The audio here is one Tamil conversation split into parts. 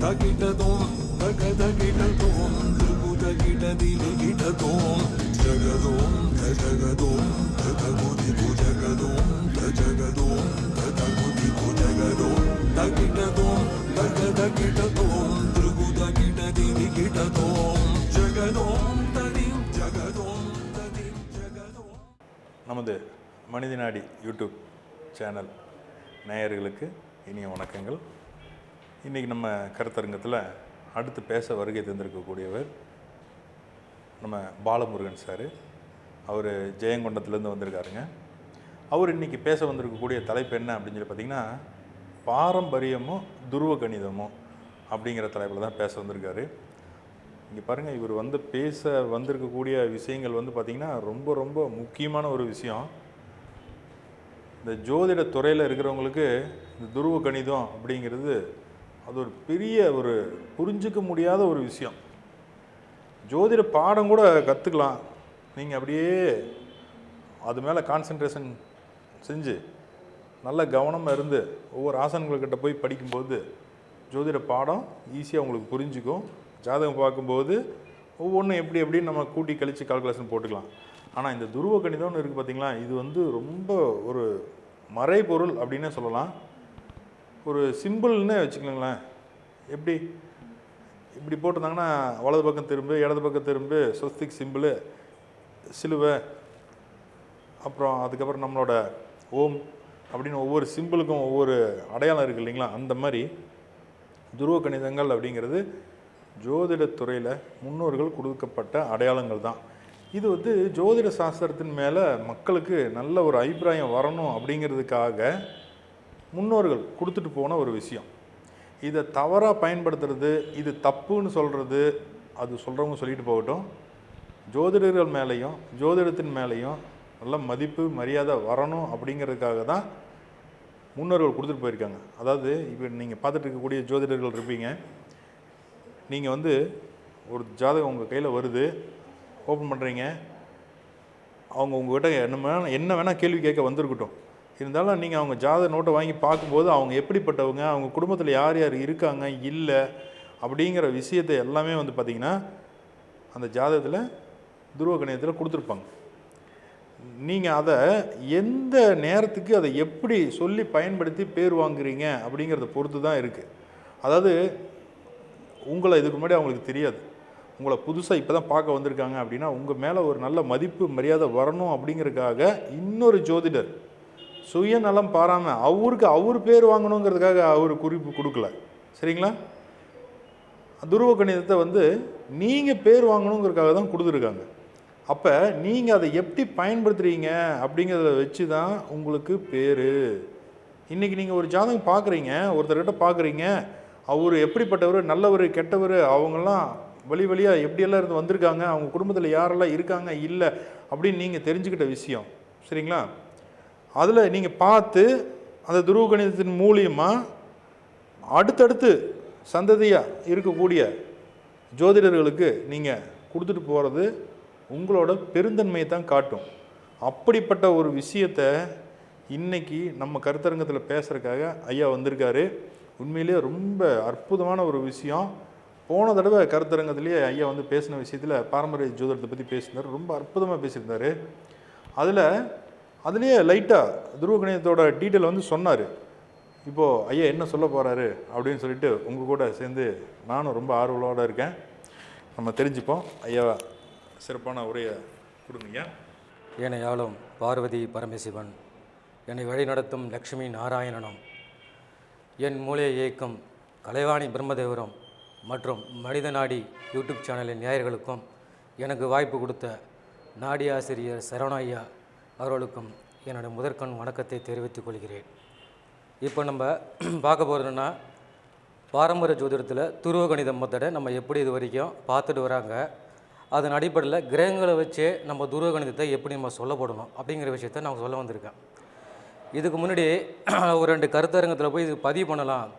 தகிடதோம் தகதகிடதோம் திருபுதகிடதிலிகிடதோம் ஜகதோம் தஜகதோம் ததகுதி புஜகதோம் தஜகதோம் ததகுதி புஜகதோம் தகிடதோம் தகதகிடதோம் திருபுதகிடதிலிகிடதோம் ஜகதோம் ததிம் ஜகதோம் ததிம் ஜகதோம். நமது மனிதநாடி யூடியூப் சேனல் நேயர்களுக்கு இனிய வணக்கங்கள். இன்றைக்கி நம்ம கருத்தரங்கத்தில் அடுத்து பேச வருகை தந்திருக்கக்கூடியவர் நம்ம பாலமுருகன் சார். அவர் ஜெயங்கொண்டத்துலேருந்து வந்திருக்காருங்க. அவர் இன்றைக்கி பேச வந்திருக்கக்கூடிய தலைப்பு என்ன அப்படின்னு சொல்லி பார்த்திங்கன்னா, பாரம்பரியமும் துருவ கணிதமும் அப்படிங்கிற தலைப்பில் தான் பேச வந்திருக்காரு. இங்கே பாருங்கள், இவர் பேச வந்திருக்கக்கூடிய விஷயங்கள் பார்த்திங்கன்னா ரொம்ப ரொம்ப முக்கியமான ஒரு விஷயம். இந்த ஜோதிட துறையில் இருக்கிறவங்களுக்கு இந்த துருவ கணிதம் அப்படிங்கிறது அது ஒரு பெரிய ஒரு புரிஞ்சிக்க முடியாத ஒரு விஷயம். ஜோதிட பாடம் கூட கற்றுக்கலாம், நீங்கள் அப்படியே அது மேலே கான்சன்ட்ரேஷன் செஞ்சு நல்ல கவனமாக இருந்து ஒவ்வொரு ஆசனங்கள்கிட்ட போய் படிக்கும்போது ஜோதிட பாடம் ஈஸியாக உங்களுக்கு புரிஞ்சிக்கும். ஜாதகம் பார்க்கும்போது ஒவ்வொன்றும் எப்படி எப்படின்னு நம்ம கூட்டி கழித்து கால்குலேஷன் போட்டுக்கலாம். ஆனால் இந்த துருவ கணிதம்னு இருக்குது பார்த்திங்களா, இது ரொம்ப ஒரு மறைபொருள் அப்படின்னே சொல்லலாம். ஒரு சிம்பிள்னே வச்சுக்கோங்களேன். எப்படி இப்படி போட்டிருந்தாங்கன்னா வலது பக்கம் திரும்பு, இடது பக்கம் திரும்பு, ஸ்வஸ்திக் சிம்பிள், சிலுவை, அப்புறம் அதுக்கப்புறம் நம்மளோட ஓம் அப்படின்னு ஒவ்வொரு சிம்பிளுக்கும் ஒவ்வொரு அடையாளம் இருக்குது இல்லைங்களா. அந்த மாதிரி துருவ கணிதங்கள் அப்படிங்கிறது ஜோதிடத்துறையில் முன்னோர்கள் கொடுக்கப்பட்ட அடையாளங்கள் தான். இது ஜோதிட சாஸ்திரத்தின் மேலே மக்களுக்கு நல்ல ஒரு அபிப்பிராயம் வரணும் அப்படிங்கிறதுக்காக முன்னோர்கள் கொடுத்துட்டு போன ஒரு விஷயம். இதை தவறாக பயன்படுத்துறது, இது தப்புன்னு சொல்கிறது, அது சொல்கிறவங்க சொல்லிட்டு போகட்டும். ஜோதிடர்கள் மேலேயும் ஜோதிடத்தின் மேலேயும் நல்ல மதிப்பு மரியாதை வரணும் அப்படிங்கிறதுக்காக தான் முன்னோர்கள் கொடுத்துட்டு போயிருக்காங்க. அதாவது இப்போ நீங்கள் பார்த்துட்டு இருக்கக்கூடிய ஜோதிடர்கள் இருப்பீங்க. நீங்கள் ஒரு ஜாதகம் உங்கள் கையில் வருது, ஓப்பன் பண்ணுறீங்க. அவங்க உங்கள்கிட்ட என்ன வேணால் கேள்வி கேட்க வந்திருக்கட்டும். இருந்தாலும் நீங்கள் அவங்க ஜாதக நோட்டை வாங்கி பார்க்கும்போது அவங்க எப்படிப்பட்டவங்க, அவங்க குடும்பத்தில் யார் யார் இருக்காங்க இல்லை அப்படிங்கிற விஷயத்தை எல்லாமே பார்த்திங்கன்னா அந்த ஜாதகத்தில் துருவ கணிதத்தில் கொடுத்துருப்பாங்க. நீங்கள் அதை எந்த நேரத்துக்கு அதை எப்படி சொல்லி பயன்படுத்தி பேர் வாங்குறீங்க அப்படிங்கிறத பொறுத்து தான் இருக்குது. அதாவது உங்களை இதுக்கு முன்னாடி அவங்களுக்கு தெரியாது, உங்களை புதுசாக இப்போ தான் பார்க்க வந்திருக்காங்க அப்படின்னா உங்கள் மேலே ஒரு நல்ல மதிப்பு மரியாதை வரணும் அப்படிங்கிறதுக்காக இன்னொரு ஜோதிடர் சுயநலம் பாராமல் அவருக்கு அவர் பேர் வாங்கணுங்கிறதுக்காக அவர் குறிப்பு கொடுக்கல, சரிங்களா. துருவ கணிதத்தை நீங்கள் பேர் வாங்கணுங்கிறதுக்காக தான் கொடுத்துருக்காங்க. அப்போ நீங்கள் அதை எப்படி பயன்படுத்துகிறீங்க அப்படிங்கிறத வச்சு தான் உங்களுக்கு பேர். இன்றைக்கி நீங்கள் ஒரு ஜாதகம் பார்க்குறீங்க, ஒருத்தர்கிட்ட பார்க்குறீங்க, அவர் எப்படிப்பட்டவர், நல்லவர், கெட்டவர், அவங்கெல்லாம் வழியாக எப்படியெல்லாம் இருந்து வந்திருக்காங்க, அவங்க குடும்பத்தில் யாரெல்லாம் இருக்காங்க இல்லை அப்படின்னு நீங்கள் தெரிஞ்சுக்கிட்ட விஷயம், சரிங்களா. அதில் நீங்கள் பார்த்து அந்த துருவ கணிதத்தின் மூலியமாக அடுத்தடுத்து சந்ததியாக இருக்கக்கூடிய ஜோதிடர்களுக்கு நீங்கள் கொடுத்துட்டு போகிறது உங்களோட பெருந்தன்மையை தான் காட்டும். அப்படிப்பட்ட ஒரு விஷயத்தை இன்றைக்கி நம்ம கருத்தரங்கத்தில் பேசுகிறதுக்காக ஐயா வந்திருக்காரு. உண்மையிலே ரொம்ப அற்புதமான ஒரு விஷயம். போன தடவை கருத்தரங்கத்திலேயே ஐயா பேசின விஷயத்தில் பாரம்பரிய ஜோதிடத்தை பற்றி பேசினார், ரொம்ப அற்புதமாக பேசியிருந்தார். அதுலேயே லைட்டாக துருவ கணிதத்தோட டீட்டெயில் சொன்னார். இப்போது ஐயா என்ன சொல்ல போகிறாரு அப்படின்னு சொல்லிட்டு உங்கள் கூட சேர்ந்து நானும் ரொம்ப ஆர்வலோடு இருக்கேன். நம்ம தெரிஞ்சுப்போம். ஐயா சிறப்பான உரையை கொடுங்க. என்னை ஆளும் பார்வதி பரமசிவன், என்னை வழிநடத்தும் லக்ஷ்மி நாராயணனும், என் மூளையை இயக்கும் கலைவாணி பிரம்மதேவரும் மற்றும் மனித நாடி யூடியூப் சேனலின் நேயர்களுக்கும் எனக்கு வாய்ப்பு கொடுத்த நாடி ஆசிரியர் சரவண ஐயா அவர்களுக்கும் என்னுடைய முதற்கண் வணக்கத்தை தெரிவித்துக் கொள்கிறேன். இப்போ நம்ம பார்க்க போகிறதுன்னா, பாரம்பரிய ஜோதிடத்தில் துருவ கணிதம் மெத்தடை நம்ம எப்படி இது வரைக்கும் பார்த்துட்டு வராங்க, அதன் அடிப்படையில் கிரகங்களை வச்சே நம்ம துருவ கணிதத்தை எப்படி நம்ம சொல்லப்படணும் அப்படிங்கிற விஷயத்த நான் சொல்ல வந்திருக்கேன். இதுக்கு முன்னாடி ஒரு 2 கருத்தரங்கத்தில் போய் இது பதிவு பண்ணலாம்,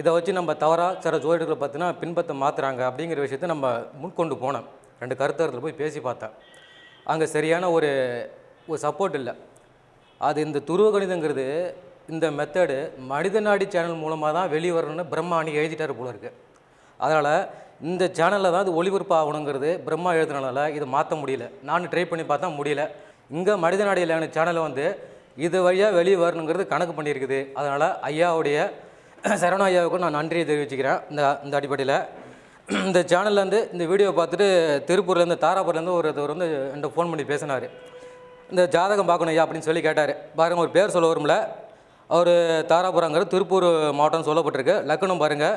இதை வச்சு நம்ம தவறாக சில ஜோதிடர்களை பார்த்தீங்கன்னா பின்பற்ற மாற்றுறாங்க அப்படிங்கிற விஷயத்த நம்ம முன்கொண்டு போனோம். 2 கருத்தரங்கத்தில் போய் பேசி பார்த்தேன். அங்கே சரியான ஒரு சப்போர்ட் இல்லை. அது இந்த துருவ கணிதங்கிறது இந்த மெத்தடு மனித நாடி சேனல் மூலமாக தான் வெளியே வரணும்னு பிரம்மாணி எழுதிட்டார் போல இருக்குது. அதனால் இந்த சேனலில் தான் இது ஒளிபரப்பு ஆகணுங்கிறது பிரம்மா எழுதுனால இது மாற்ற முடியல. நானும் ட்ரை பண்ணி பார்த்தா முடியல. இங்கே மனிதநாடி லேண்ட் சேனலை வந்து இது வழியாக வெளியே வரணுங்கிறது கணக்கு பண்ணியிருக்குது. அதனால் ஐயாவுடைய சரவண ஐயாவுக்கும் நான் நன்றியை தெரிவிச்சுக்கிறேன். இந்த அடிப்படையில் இந்த சேனல்லேருந்து இந்த வீடியோ பார்த்துட்டு திருப்பூர்லேருந்து தாராபுரத்துலேருந்து ஒருத்தர் வந்து என்கிட்ட ஃபோன் பண்ணி பேசினார். இந்த ஜாதகம் பார்க்கணும் ஐயா அப்படின்னு சொல்லி கேட்டார். பாருங்கள், ஒரு பேர் சொல்ல வரும்ல, அவர் தாராபுரங்கிறது திருப்பூர் மாவட்டம் சொல்லப்பட்டிருக்கு. லக்கணம் பாருங்கள்,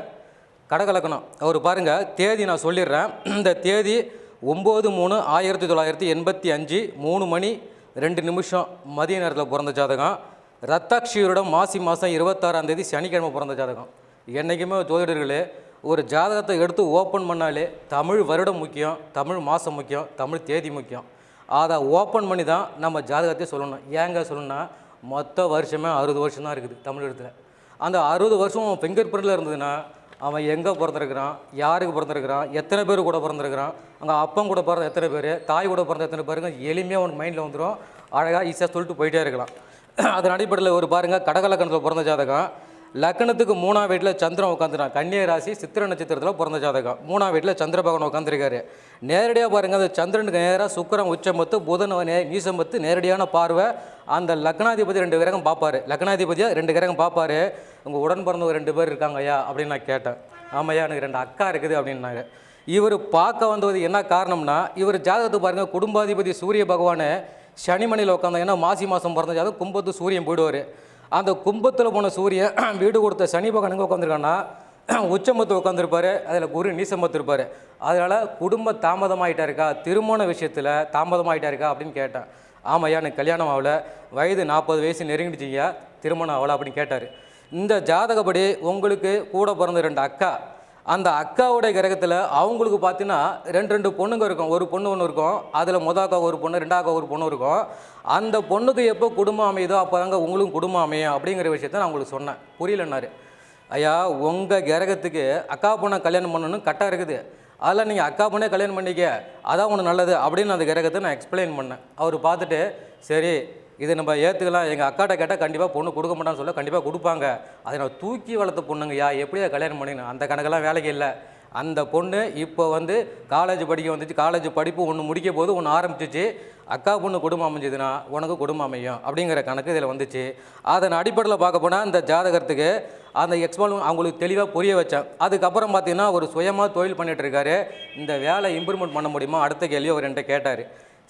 கடகலக்கணம். அவர் பாருங்கள், தேதி நான் சொல்லிடுறேன். இந்த தேதி 9/3/1985 3 மணி 2 நிமிஷம் மதிய நேரத்தில் பிறந்த ஜாதகம். ரத்தாட்சியரிடம் மாசி மாதம் 26ஆம் தேதி சனிக்கிழமை பிறந்த ஜாதகம். என்றைக்குமே ஜோதிடர்களே ஒரு ஜாதகத்தை எடுத்து ஓப்பன் பண்ணாலே தமிழ் வருடம் முக்கியம், தமிழ் மாதம் முக்கியம், தமிழ் தேதி முக்கியம். அதை ஓப்பன் பண்ணி தான் நம்ம ஜாதகத்தையே சொல்லணும். ஏங்க சொல்லணும்னா மொத்த வருஷமே 60 வருஷம் தான் இருக்குது தமிழ் இடத்துல. அந்த 60 வருஷம் ஃபிங்கர் பிரிண்டில் இருந்ததுன்னா அவன் எங்கே பிறந்திருக்கிறான், யாருக்கு பிறந்திருக்கிறான், எத்தனை பேர் கூட பிறந்திருக்கிறான், அங்கே அப்பன் கூட பிறந்த எத்தனை பேர், தாய் கூட பிறந்த எத்தனை பேருங்க எளிமையாக உனக்கு மைண்டில் வந்துடும். அழகாக ஈஸியாக சொல்லிட்டு போயிட்டே இருக்கலாம். அதன் அடிப்படையில் ஒரு பாருங்கள், கடகலக்கணத்தில் பிறந்த ஜாதகம். லக்கணத்துக்கு 3ஆம் வீட்டில் சந்திரன் உட்காந்துறான். கன்னிய ராசி சித்திரை நட்சத்திரத்தில் பிறந்த ஜாதகம். 3ஆம் வீட்டில் சந்திர பகவான் உட்காந்துருக்காரு. நேரடியாக பாருங்கள், அந்த சந்திரனுக்கு நேராக சுக்கிரன் உச்சமத்து, புதன் நீசமத்து நேரடியான பார்வை. அந்த லக்னாதிபதி 2 கிரகம் பார்ப்பார். லக்னாதிபதியாக 2 கிரகம் பார்ப்பார். உங்கள் உடன் பிறந்த ஒரு 2 பேர் இருக்காங்க ஐயா அப்படின்னு நான் கேட்டேன். ஆமாய்யா, எனக்கு 2 அக்கா இருக்குது அப்படின்னாங்க. இவர் பார்க்க வந்தது என்ன காரணம்னா, இவர் ஜாதகத்தை பாருங்கள், குடும்பாதிபதி சூரிய பகவான் சனிமணியில் உட்காந்தாங்க. ஏன்னா மாசி மாதம் பிறந்த ஜாதகம் கும்பத்து சூரியன் போயிடுவார். அந்த கும்பத்தில் போன சூரியன் வீடு கொடுத்த சனி பகவான் எங்கே உட்காந்துருக்கான்னா உச்சமத்து உட்காந்துருப்பார். அதில் குரு நீசமத்து இருப்பார். அதனால் குடும்ப தாமதமாகிட்டா இருக்கா, திருமண விஷயத்தில் தாமதமாகிட்டா இருக்கா அப்படின்னு கேட்டேன். ஆமாய்யா, எனக்கு கல்யாணம் ஆகல, வயது 40 வயசு நெருங்கிடுச்சிங்க, திருமணம் ஆகலை அப்படின்னு கேட்டார். இந்த ஜாதகப்படி உங்களுக்கு கூட பிறந்த 2 அக்கா, அந்த அக்காவுடைய கிரகத்தில் அவங்களுக்கு பார்த்தீங்கன்னா 2 பொண்ணுங்க இருக்கும். ஒரு பொண்ணு ஒன்று இருக்கும். அதில் மொதல் அக்கா ஒரு பொண்ணு, 2ஆம் அக்கா ஒரு பொண்ணு இருக்கும். அந்த பொண்ணுக்கு எப்போ குடும்பம் அமையுதோ அப்போ தாங்க உங்களுக்கும் குடும்பம் அமையும் அப்படிங்கிற விஷயத்த நான் உங்களுக்கு சொன்னேன். புரியலன்னாரு. ஐயா, உங்கள் கிரகத்துக்கு அக்கா பொண்ணை கல்யாணம் பண்ணணும்னு கரெக்டாக இருக்குது. அதில் நீங்கள் அக்கா பொண்ணே கல்யாணம் பண்ணிக்க, அதான் ஒன்று நல்லது அப்படின்னு அந்த கிரகத்தை நான் எக்ஸ்பிளைன் பண்ணேன். அவர் பார்த்துட்டு சரி இது நம்ம ஏற்றுக்கலாம், எங்கள் அக்காட்ட கேட்டால் கண்டிப்பாக பொண்ணு கொடுக்க மாட்டான்னு சொல்ல, கண்டிப்பாக கொடுப்பாங்க, அதை நான் தூக்கி வளர்த்த பொண்ணுங்கய்யா, எப்படியா கல்யாணம் பண்ணிக்கணும், அந்த கணக்கெல்லாம் வேலைக்கு இல்லை. அந்த பொண்ணு இப்போ வந்து காலேஜ் படிக்க வந்துச்சு, காலேஜ் படிப்பு ஒன்று முடிக்க போது ஒன்று ஆரம்பிச்சிச்சு, அக்கா பொண்ணு குடும்பம் அமைஞ்சதுன்னா உனக்கு குடும்பம் அமையும் அப்படிங்கிற கணக்கு இதில் வந்துச்சு. அதன் அடிப்படையில் பார்க்க போனால் இந்த ஜாதகத்துக்கு அந்த எக்ஸ்பால் அவங்களுக்கு தெளிவாக புரிய வச்சேன். அதுக்கப்புறம் பார்த்தீங்கன்னா ஒரு சுயமாக தொழில் பண்ணிகிட்டு இருக்காரு. இந்த வேலை இம்ப்ரூவ்மெண்ட் பண்ண முடியுமா அடுத்த கேள்வி அவர் என்கிட்ட கேட்டார்.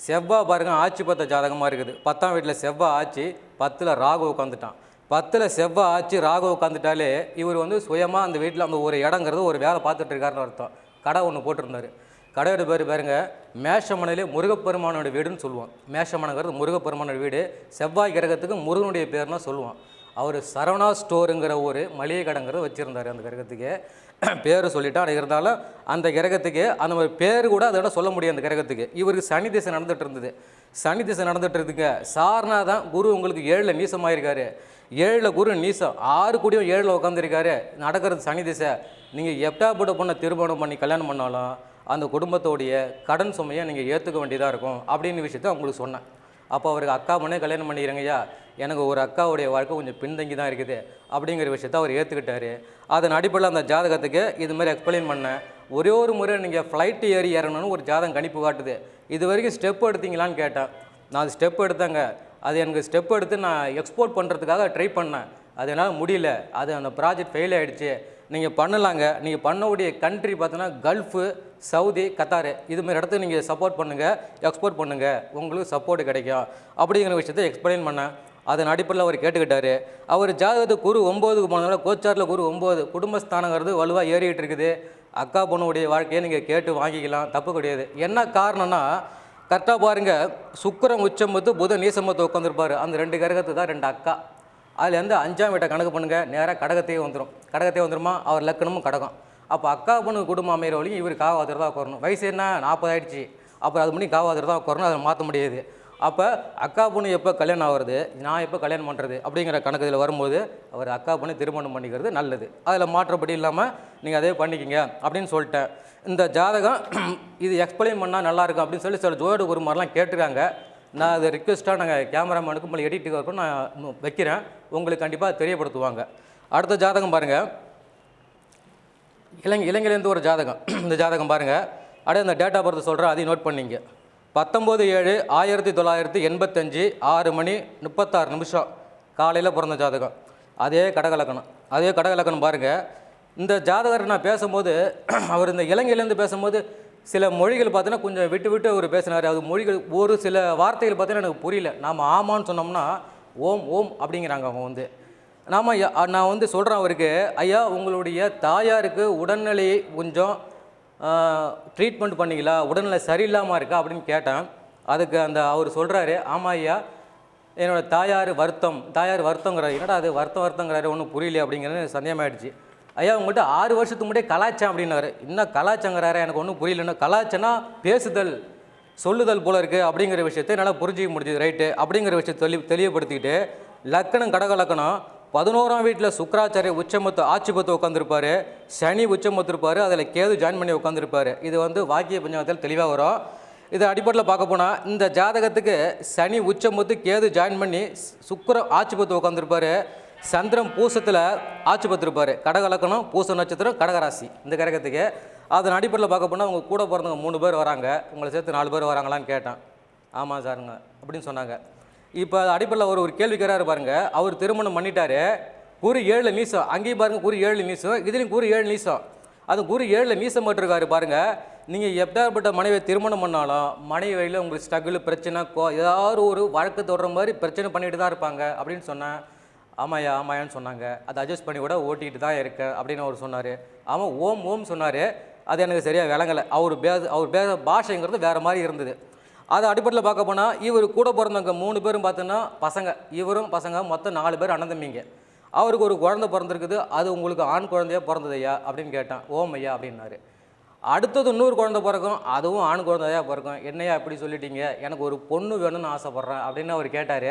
செவ்வாய் பாருங்கள், ஆட்சி பத்த ஜாதகமாக இருக்குது. 10ஆம் வீட்டில் செவ்வாய் ஆட்சி, 10ல் ராகு உட்காந்துட்டான். 10ல் செவ்வாய் ஆட்சி ராகு உட்காந்துட்டாலே இவர் வந்து சுயமாக அந்த வீட்டில் அந்த ஒரு இடங்கிறது ஒரு வேலை பார்த்துட்டு இருக்காருன்னு அர்த்தம். கடை ஒன்று போட்டிருந்தார். கடையோட பேர் பாருங்க, மேஷமனையிலே முருகப்பெருமானோட வீடுன்னு சொல்லுவான். மேஷமனைங்கிறது முருகப்பெருமானோட வீடு. செவ்வாய் கிரகத்துக்கு முருகனுடைய பேர்னா சொல்லுவான். அவர் சரவணா ஸ்டோருங்கிற ஒரு மளிகை கடைங்கிறத வச்சுருந்தார். அந்த கிரகத்துக்கு பேர் சொல்லிவிட்டு அது இருந்தாலும் அந்த கிரகத்துக்கு அந்த மாதிரி பேர் கூட அதோட சொல்ல முடியும். அந்த கிரகத்துக்கு இவருக்கு சனி திசை நடந்துகிட்டு இருந்தது. சனி திசை நடந்துகிட்டு இருக்குங்க. சார்னா தான் குரு உங்களுக்கு 7ல் நீசமாயிருக்காரு. 7ல் குரு நீசம், 6 கூடியும் 7ல் உட்காந்துருக்காரு. நடக்கிறது சனி திசை. நீங்கள் எப்படாப்பட்ட பொண்ணை திருமணம் பண்ணி கல்யாணம் பண்ணாலும் அந்த குடும்பத்தோடைய கடன் சுமையை நீங்கள் ஏற்றுக்க வேண்டியதாக இருக்கும் அப்படின்னு விஷயத்த உங்களுக்கு சொன்னேன். அப்போ அவருக்கு அக்கா பொண்ணே கல்யாணம் பண்ணிக்கிறேங்கய்யா, எனக்கு ஒரு அக்காவுடைய வாழ்க்கை கொஞ்சம் பின்தங்கி தான் இருக்குது அப்படிங்கிற விஷயத்த அவர் ஏற்றுக்கிட்டார். அதன் அடிப்படையில் அந்த ஜாதகத்துக்கு இது மாதிரி எக்ஸ்பிளைன் பண்ணேன். ஒரே ஒரு முறை நீங்கள் ஃப்ளைட்டு ஏறி ஏறணும்னு ஒரு ஜாதகம் கணிப்பு காட்டுது. இது வரைக்கும் ஸ்டெப் எடுத்தீங்களான்னு கேட்டேன். நான் அது ஸ்டெப் எடுத்தேங்க. அது எனக்கு ஸ்டெப் எடுத்து நான் எக்ஸ்போர்ட் பண்ணுறதுக்காக ட்ரை பண்ணேன். அது என்னால் முடியல. அது அந்த ப்ராஜெக்ட் ஃபெயில் ஆகிடுச்சு. நீங்கள் பண்ணலாங்க. நீங்கள் பண்ணக்கூடிய கண்ட்ரி பார்த்தீங்கன்னா கல்ஃபு, சவுதி, கத்தாரு, இதுமாரி இடத்துக்கு நீங்கள் சப்போர்ட் பண்ணுங்கள், எக்ஸ்போர்ட் பண்ணுங்கள், உங்களுக்கு சப்போர்ட் கிடைக்கும் அப்படிங்கிற விஷயத்தை எக்ஸ்பிளைன் பண்ணேன். அதன் அடிப்படையில் அவர் கேட்டுக்கிட்டார். அவர் ஜாதகத்துக்கு குரு 9க்கு போனதுனால கோச்சாரில் குரு 9 குடும்பஸ்தானங்கிறது வலுவாக ஏறிக்கிட்டு இருக்குது. அக்கா பொண்ணுடைய வாழ்க்கையை நீங்கள் கேட்டு வாங்கிக்கலாம், தப்பு கிடையாது. என்ன காரணம்னா கரெக்டாக பாருங்கள், சுக்கிரன் உச்சமத்து புதன் நீசமத்து உட்காந்துருப்பார். அந்த 2 கிரகத்துக்கு தான் 2 அக்கா. அதில் வந்து 5ஆம் வீட்டை கணக்கு பண்ணுங்கள், நேராக கடகத்தையே வந்துடும். கடகத்தையே வந்துடுமா, அவர் லக்கணமும் கடகம். அப்போ அக்கா பொண்ணு குடும்பம் அமைகிற வழியும் இவர் காவாதிர தான் உட்காரணும். வயசு என்ன 40 ஆகிடுச்சு. அப்புறம் அது பண்ணி காவாதிர தான் உட்காரணும், அதை மாற்ற முடியாது. அப்போ அக்கா பொண்ணு எப்போ கல்யாணம் ஆகுறது, நான் எப்போ கல்யாணம் பண்ணுறது அப்படிங்கிற கணக்கு இதில் வரும்போது அவர் அக்கா பொண்ணு திருமணம் பண்ணிக்கிறது நல்லது. அதில் மாற்றப்படி இல்லாமல் நீங்கள் அதே பண்ணிக்கிங்க அப்படின்னு சொல்லிட்டேன். இந்த ஜாதகம் இது எக்ஸ்பிளைன் பண்ணால் நல்லாயிருக்கும் அப்படின்னு சொல்லி சில ஜோடு ஒரு மாதிரிலாம் கேட்டுருக்காங்க. நான் அதை ரிக்வெஸ்ட்டாக நாங்கள் கேமராமேனுக்கு உங்களை எடிட்டுக்கு வரைக்கும் நான் வைக்கிறேன். உங்களுக்கு கண்டிப்பாக தெரியப்படுத்துவாங்க. அடுத்த ஜாதகம் பாருங்கள். இலங்கையிலேருந்து ஒரு ஜாதகம். இந்த ஜாதகம் பாருங்கள். அப்படியே அந்த டேட் ஆஃப் பர்த் சொல்கிறேன், அதையும் நோட் பண்ணிங்க. 19/7/1985 6:36 காலையில் பிறந்த ஜாதகம். அதே கடகலக்கணம் பாருங்கள். இந்த ஜாதகர் நான் பேசும்போது அவர் இந்த இலங்கையிலேருந்து பேசும்போது சில மொழிகள் பார்த்தீங்கன்னா கொஞ்சம் விட்டு விட்டு அவர் பேசினார். அது மொழிகள் ஒரு சில வார்த்தைகள் பார்த்தீங்கன்னா எனக்கு புரியல. நாம் ஆமான்னு சொன்னோம்னா ஓம் ஓம் அப்படிங்கிறாங்க அவங்க வந்து. நான் வந்து சொல்கிறேன் அவருக்கு, ஐயா உங்களுடைய தாயாருக்கு உடல்நிலையை கொஞ்சம் ட்ரீட்மெண்ட் பண்ணிங்களா, உடல்நிலை சரியில்லாமல் இருக்கா அப்படின்னு கேட்டேன். அதுக்கு அவர் சொல்கிறாரு, ஆமாம் ஐயா என்னோடய தாயார் வருத்தங்கிறாரு. என்னடா அது வருத்தங்கிறாரு, ஒன்றும் புரியல அப்படிங்கிறது சந்தேகமாகிடுச்சு. ஐயா உங்கள்கிட்ட 6 வருஷத்துக்கு முன்னாடியே கலாச்சம் அப்படின்னாரு. இன்னும் கலாச்சங்கிறாரு, எனக்கு ஒன்றும் புரியலன்னு. கலாச்சனா பேசுதல் சொல்லுதல் போல இருக்குது அப்படிங்கிற விஷயத்தை என்னால் புரிஞ்சிக்க முடியுது. ரைட்டு அப்படிங்கிற விஷயத்தை தெளிவுபடுத்திக்கிட்டு லக்கணம் கடக லக்கணம் 11ஆம் வீட்டில் சுக்கராச்சாரிய உச்சமத்து ஆட்சிபத்து உட்காந்துருப்பார், சனி உச்சமத்து இருப்பார், அதில் கேது ஜாயின் பண்ணி உட்காந்துருப்பார். இது வந்து வாக்கிய பஞ்சாங்கத்தில் தெளிவாக வரும். இது அடிப்படையில் பார்க்க போனால் இந்த ஜாதகத்துக்கு சனி உச்சமத்து கேது ஜாயின் பண்ணி சுக்கிர ஆட்சிபத்து உட்காந்துருப்பார், சந்திரன் பூசத்தில் ஆட்சிபத்து இருப்பார். கடக லக்கணம் பூச நட்சத்திரம் கடகராசி இந்த கிரகத்துக்கு. அதன் அடிப்படையில் பார்க்க போனால் அவங்க கூட பிறந்தவங்க 3 பேர் வராங்க, உங்களை சேர்த்து 4 பேர் வராங்களான்னு கேட்டேன். ஆமாம் சாருங்க அப்படின்னு சொன்னாங்க. இப்போ அடிப்படையில் ஒரு கேள்வி கேட்குறாரு பாருங்க. அவர் திருமணம் பண்ணிட்டாரு, குரு 7 நீசம். அங்கேயும் பாருங்கள் குரு 7 நீசம், இதுலேயும் குரு 7 நீசம். அது குரு 7 நீசம் மட்டுருக்காரு பாருங்கள். நீங்கள் எப்பேற்பட்ட மனைவியை திருமணம் பண்ணாலும் மனைவி வழியில் உங்களுக்கு ஸ்ட்ரகிள் பிரச்சனை ஏதாவது ஒரு வழக்கு தொடர மாதிரி பிரச்சனை பண்ணிட்டு தான் இருப்பாங்க அப்படின்னு சொன்னேன். ஆமாயான்னு சொன்னாங்க. அதை அட்ஜஸ்ட் பண்ணி கூட ஓட்டிகிட்டு தான் இருக்கேன் அப்படின்னு அவர் சொன்னார். ஆமாம் ஓம் சொன்னார். அது எனக்கு சரியாக விளங்கலை. அவர் பாஷைங்கிறது வேறு மாதிரி இருந்தது. அது அடிப்படையில் பார்க்க போனால் இவர் கூட பிறந்தவங்க 3 பேரும் பார்த்தோன்னா பசங்க, இவரும் பசங்க, மொத்தம் 4 பேர் அண்ணன் தம்பிங்க. அவருக்கு ஒரு குழந்தை பிறந்திருக்குது. அது உங்களுக்கு ஆண் குழந்தையாக பிறந்தது ஐயா அப்படின்னு கேட்டான். ஓம் ஐயா அப்படின்னாரு. அடுத்தது இன்னொரு குழந்தை பிறக்கும், அதுவும் ஆண் குழந்தையாக பிறக்கும். என்னையா இப்படி சொல்லிட்டீங்க, எனக்கு ஒரு பொண்ணு வேணும்னு ஆசைப்பட்றேன் அப்படின்னு அவர் கேட்டார்.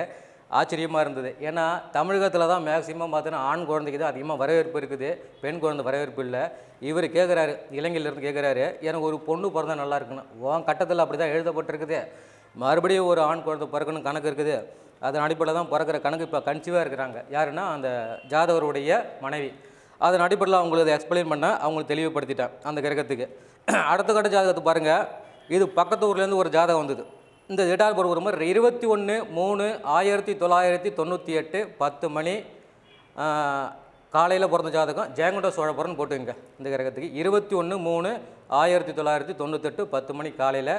ஆச்சரியமாக இருந்தது. ஏன்னா தமிழகத்தில் தான் மேக்சிமம் பார்த்தீங்கன்னா ஆண் குழந்தைக்கு தான் அதிகமாக வரவேற்பு இருக்குது, பெண் குழந்தை வரவேற்பு இல்லை. இவர் கேட்குறாரு, இலங்கையிலேருந்து கேட்குறாரு, எனக்கு ஒரு பொண்ணு பிறந்தா நல்லா இருக்குன்னு. உன் கட்டத்தில் அப்படி தான் எழுதப்பட்டிருக்குது, மறுபடியும் ஒரு ஆண் குழந்தை பிறக்கணும் கணக்கு இருக்குது. அதன் அடிப்படையில் தான் பிறக்கிற கணக்கு. இப்போ கன்சீவாக இருக்கிறாங்க. யாருன்னா அந்த ஜாதவருடைய மனைவி. அதன் அடிப்படையில் அவங்களுக்கு எக்ஸ்பிளைன் பண்ண அவங்களுக்கு தெளிவுபடுத்திட்டேன் அந்த கிரகத்துக்கு. அடுத்த கட்ட ஜாதகத்தை பாருங்கள். இது பக்கத்து ஊர்லேருந்து ஒரு ஜாதகம் வந்தது. இந்த டேட்டால் ஒரு மாதிரி 21/3/1998 10 மணி காலையில் பிறந்த ஜாதகம். ஜெயங்கொண்ட சோழபுரம்னு போட்டுங்க இந்த கிரகத்துக்கு. 21/3/1998 10 மணி காலையில்.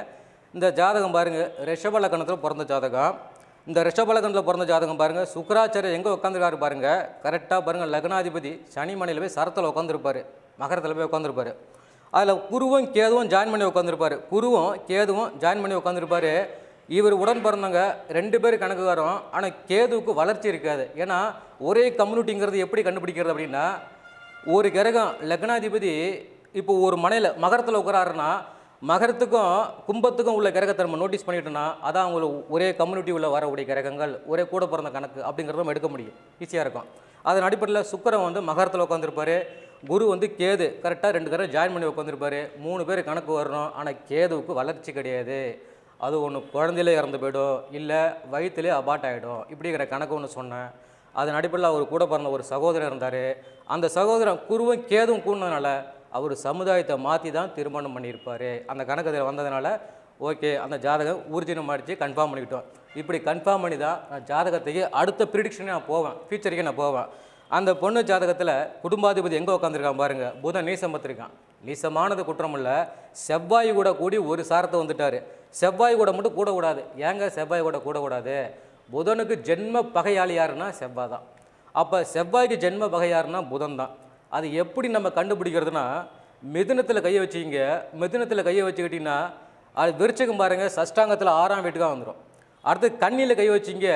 இந்த ஜாதகம் பாருங்கள் ரிஷப லக்கணத்தில் பிறந்த ஜாதகம். இந்த ரிஷப லக்கணத்தில் பிறந்த ஜாதகம் பாருங்கள். சுக்கராச்சாரியர் எங்கே உட்காந்துருக்காரு பாருங்கள். கரெக்டாக பாருங்கள், லக்னாதிபதி சனி மணியில் போய் சரத்தில் உட்காந்துருப்பார், மகரத்தில் போய் உட்காந்துருப்பார். அதில் குருவும் கேதுவும் ஜாயின் பண்ணி உட்காந்துருப்பார். இவர் உடன் பிறந்தவங்க 2 பேர் கணக்கு வரும். ஆனால் கேதுவுக்கு வளர்ச்சி இருக்காது. ஏன்னா ஒரே கம்யூனிட்டிங்கிறது எப்படி கண்டுபிடிக்கிறது அப்படின்னா, ஒரு கிரகம் லக்னாதிபதி இப்போ ஒரு மனையில் மகரத்தில் உட்காராருன்னா மகரத்துக்கும் கும்பத்துக்கும் உள்ள கிரகத்தை நம்ம நோட்டீஸ் பண்ணிட்டோன்னா அதான் அவங்களுக்கு ஒரே கம்யூனிட்டி உள்ள வரக்கூடிய கிரகங்கள், ஒரே கூட பிறந்த கணக்கு அப்படிங்கிறத நம்ம எடுக்க முடியும், ஈஸியாக இருக்கும். அதன் அடிப்படையில் சுக்கிரன் வந்து மகரத்தில் உட்காந்துருப்பார், குரு வந்து கேது கரெக்டாக 2 கிரகம் ஜாயின் பண்ணி உட்காந்துருப்பார். 3 பேர் கணக்கு வரணும். ஆனால் கேதுவுக்கு வளர்ச்சி கிடையாது. அது ஒன்று குழந்தையிலே இறந்து போய்டும், இல்லை வயிற்றுலே அபார்ட் ஆகிடும், இப்படிங்கிற கணக்கு ஒன்று சொன்னேன். அதன் அடிப்படையில் அவர் கூட பிறந்த ஒரு சகோதரர் இருந்தார். அந்த சகோதரன் குருவும் கேதுவும் கூடினதுனால அவர் சமுதாயத்தை மாற்றி தான் திருமணம் பண்ணியிருப்பார். அந்த கணக்கு அதில் வந்ததுனால ஓகே அந்த ஜாதகம் ஊர்ஜினம் அடித்து கன்ஃபார்ம் பண்ணிக்கிட்டோம். இப்படி கன்ஃபார்ம் பண்ணி தான் நான் ஜாதகத்துக்கு அடுத்த ப்ரிடிக்ஷனே நான் போவேன், ஃபியூச்சருக்கு நான் போவேன். அந்த பொண்ணு ஜாதகத்தில் குடும்பாதிபதி எங்கே உட்காந்துருக்கான் பாருங்கள். புதன் நீசம் பார்த்துருக்கான். நீசமானது குற்றம் இல்லை. செவ்வாய் கூட கூடி ஒரு சாரத்தை வந்துட்டார். செவ்வாய் கூட மட்டும் கூடக்கூடாது. ஏங்க செவ்வாய் கூட கூடக்கூடாது? புதனுக்கு ஜென்ம பகையாளி யாருன்னா செவ்வாய் தான். அப்போ செவ்வாய்க்கு ஜென்ம பகை யாருன்னா புதன் தான். அது எப்படி நம்ம கண்டுபிடிக்கிறதுனா, மிதுனத்தில் கையை வச்சுக்கிங்க. மிதுனத்தில் கையை வச்சுக்கிட்டிங்கன்னா அது விருச்சகம் பாருங்கள் சஷ்டாங்கத்தில் 6ஆம் வீட்டுக்காக வந்துடும். அடுத்து கண்ணியில் கை வச்சிங்க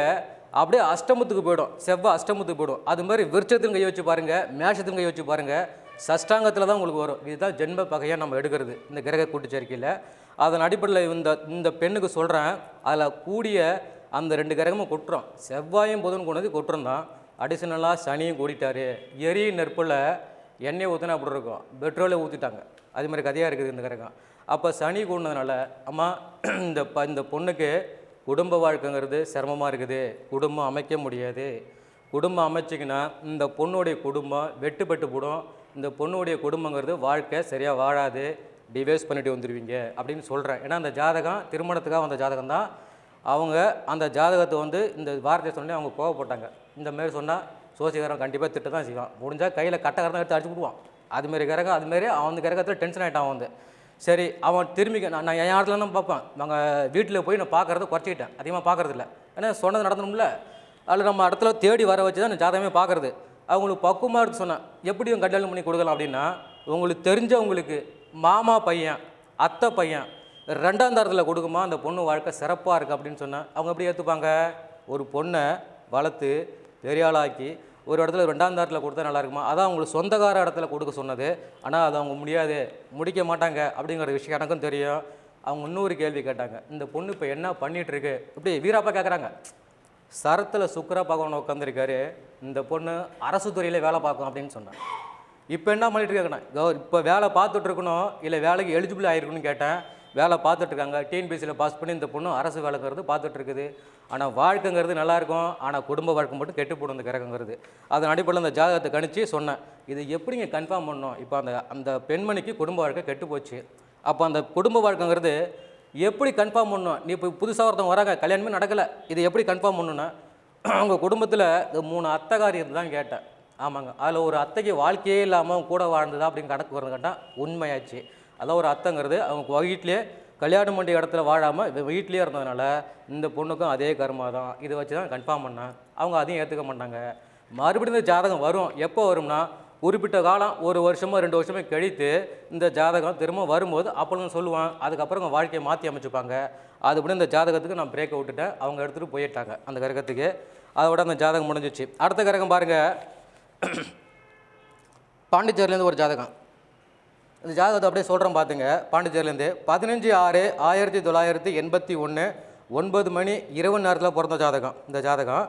அப்படியே அஷ்டமத்துக்கு போய்டும், செவ்வாய் அஷ்டமத்துக்கு போய்டும். அது மாதிரி விருச்சத்துக்கும் கை வச்சு பாருங்கள், மேஷத்துக்கும் கை வச்சு பாருங்கள், சஷ்டாங்கத்தில் தான் உங்களுக்கு வரும். இதுதான் ஜென்ம பகையாக நம்ம எடுக்கிறது இந்த கிரக கூட்டுச்சேர்க்கையில். அதன் அடிப்படையில் இந்த பெண்ணுக்கு சொல்கிறேன், அதில் கூடிய அந்த 2 கிரகமும் குற்றம். செவ்வாயும் புதன் கொண்டது குற்றம் தான். அடிஷனலாக சனியும் கூடிட்டார். எரி நெருப்பில் எண்ணெய் ஊற்றினா அப்படி இருக்கும், பெட்ரோலை ஊற்றிட்டாங்க. அது மாதிரி கதையாக இருக்குது இந்த கிரகம். அப்போ சனி கூடினதுனால அம்மா இந்த பொண்ணுக்கு குடும்ப வாழ்க்கைங்கிறது சிரமமாக இருக்குது, குடும்பம் அமைக்க முடியாது. குடும்பம் அமைச்சிங்கன்னா இந்த பொண்ணுடைய குடும்பம் வெட்டுப்பட்டு போடும். இந்த பொண்ணுடைய குடும்பங்கிறது வாழ்க்கை சரியாக வாழாது, டிவைஸ் பண்ணிட்டு வந்துடுவீங்க அப்படின்னு சொல்கிறேன். ஏன்னா அந்த ஜாதகம் திருமணத்துக்காக வந்த ஜாதகம் தான். அவங்க அந்த ஜாதகத்தை வந்து இந்த வார்த்தையை சொன்னே அவங்க கோவப்பட்டாங்க. இந்த மாதிரி சொன்னால் சோசியக்காரன் கண்டிப்பாக திட்ட தான் செய்வான், முடிஞ்சால் கையில் கட்டக்காரன் எடுத்து அடிச்சு விடுவான். அதுமாரி கிரகம் அதுமாரி அவன் கிரகத்தில் டென்ஷன் ஆகிட்டான். அவன் வந்து சரி அவன் திரும்பி நான் என் இடத்துல தான் பார்ப்பேன். நாங்கள் வீட்டில் போய் நான் பார்க்குறத குறைச்சிக்கிட்டேன், அதிகமாக பார்க்குறதில்ல. ஏன்னா சொன்னது நடத்தணும்ல, அதில் நம்ம இடத்துல தேடி வர வச்சு தான் நான் ஜாதகமே பார்க்குறது. அவங்களுக்கு பக்குவமாக எடுத்து சொன்னேன், எப்படி இவங்க கல்யாணம் பண்ணி கொடுக்கலாம் அப்படின்னா, உங்களுக்கு தெரிஞ்சவங்களுக்கு மாமா பையன் அத்தை பையன் 2ஆம் தரத்தில் கொடுக்குமா அந்த பொண்ணு வாழ்க்கை சிறப்பாக இருக்குது அப்படின்னு சொன்னேன். அவங்க எப்படி ஏற்றுப்பாங்க? ஒரு பொண்ணை வளர்த்து பெரியாளாக்கி ஒரு இடத்துல 2ஆம் தரத்தில் கொடுத்தா நல்லா இருக்குமா? அதான் அவங்களுக்கு சொந்தக்கார இடத்துல கொடுக்க சொன்னது. ஆனால் அது அவங்க முடியாது, முடிக்க மாட்டாங்க அப்படிங்கிற விஷயம் எனக்கும் தெரியும். அவங்க இன்னொரு கேள்வி கேட்டாங்க, இந்த பொண்ணு இப்போ என்ன பண்ணிகிட்ருக்கு இப்படி வீராப்பா கேட்குறாங்க. சரத்தில் சுக்கரா பகவான் உட்காந்துருக்காரு, இந்த பொண்ணு அரசு துறையில் வேலை பார்க்கும் அப்படின்னு சொன்னேன். இப்போ என்ன பண்ணிட்டு இருக்காங்கண்ணா, இப்போ வேலை பார்த்துட்ருக்கணும் இல்லை வேலைக்கு எலிஜிபிள் ஆகிருக்குன்னு கேட்டேன். வேலை பார்த்துட்ருக்காங்க, டிஎன்பிசியில் பாஸ் பண்ணி இந்த பொண்ணு அரசு வேலைங்கிறது பார்த்துட்ருக்குது. ஆனால் வாழ்க்கைங்கிறது நல்லாயிருக்கும், ஆனால் குடும்ப வாழ்க்கை மட்டும் கெட்டு போடும் இந்த கிரகங்கிறது. அதன் அடிப்படையில் அந்த ஜாதகத்தை கணிச்சு சொன்னேன், இது எப்படிங்க கன்ஃபார்ம் பண்ணோம்? இப்போ அந்த பெண்மணிக்கு குடும்ப வாழ்க்கை கெட்டு போச்சு. அப்போ அந்த குடும்ப வாழ்க்கைங்கிறது எப்படி கன்ஃபார்ம் பண்ணணும்? நீ இப்போ புதுசாக ஒருத்தவங்க வராங்க, கல்யாணமே நடக்கலை, இது எப்படி கன்ஃபார்ம் பண்ணணுன்னா, அவங்க குடும்பத்தில் 3 அத்தைக்காரி இருந்து தான் கேட்டேன். ஆமாங்க, அதில் ஒரு அத்தைக்கு வாழ்க்கையே இல்லாமல் கூட வாழ்ந்ததா அப்படின்னு கணக்கு வரது கேட்டால் உண்மையாச்சு. அதான் ஒரு அத்தைங்கிறது அவங்க வீட்டிலே கல்யாணம் பண்ணி இடத்துல வாழாமல் வீட்லேயே இருந்ததுனால இந்த பொண்ணுக்கும் அதே கர்மா தான். இதை வச்சு தான் கன்ஃபார்ம் பண்ணேன். அவங்க அதையும் ஏற்றுக்க மாட்டாங்க. மறுபடியும் இந்த ஜாதகம் வரும், எப்போ வரும்னா குறிப்பிட்ட காலம் 1 வருஷமோ 2 வருஷமோ கழித்து இந்த ஜாதகம் திரும்ப வரும்போது அப்பொழுது சொல்லுவான். அதுக்கப்புறம் அவங்க வாழ்க்கையை மாற்றி அமைச்சுப்பாங்க. அதுபடி இந்த ஜாதகத்துக்கு நான் பிரேக்கை விட்டுட்டேன், அவங்க எடுத்துகிட்டு போயிட்டாங்க அந்த கிரகத்துக்கு. அதோட அந்த ஜாதகம் முடிஞ்சிச்சு. அடுத்த கிரகம் பாருங்கள், பாண்டிச்சேரியிலேருந்து ஒரு ஜாதகம். இந்த ஜாதகத்தை அப்படியே சொல்கிறேன் பார்த்துங்க. பாண்டிச்சேரியிலேருந்து 15/6/1981 9 மணி 20 நேரத்தில் பிறந்த ஜாதகம் இந்த ஜாதகம்.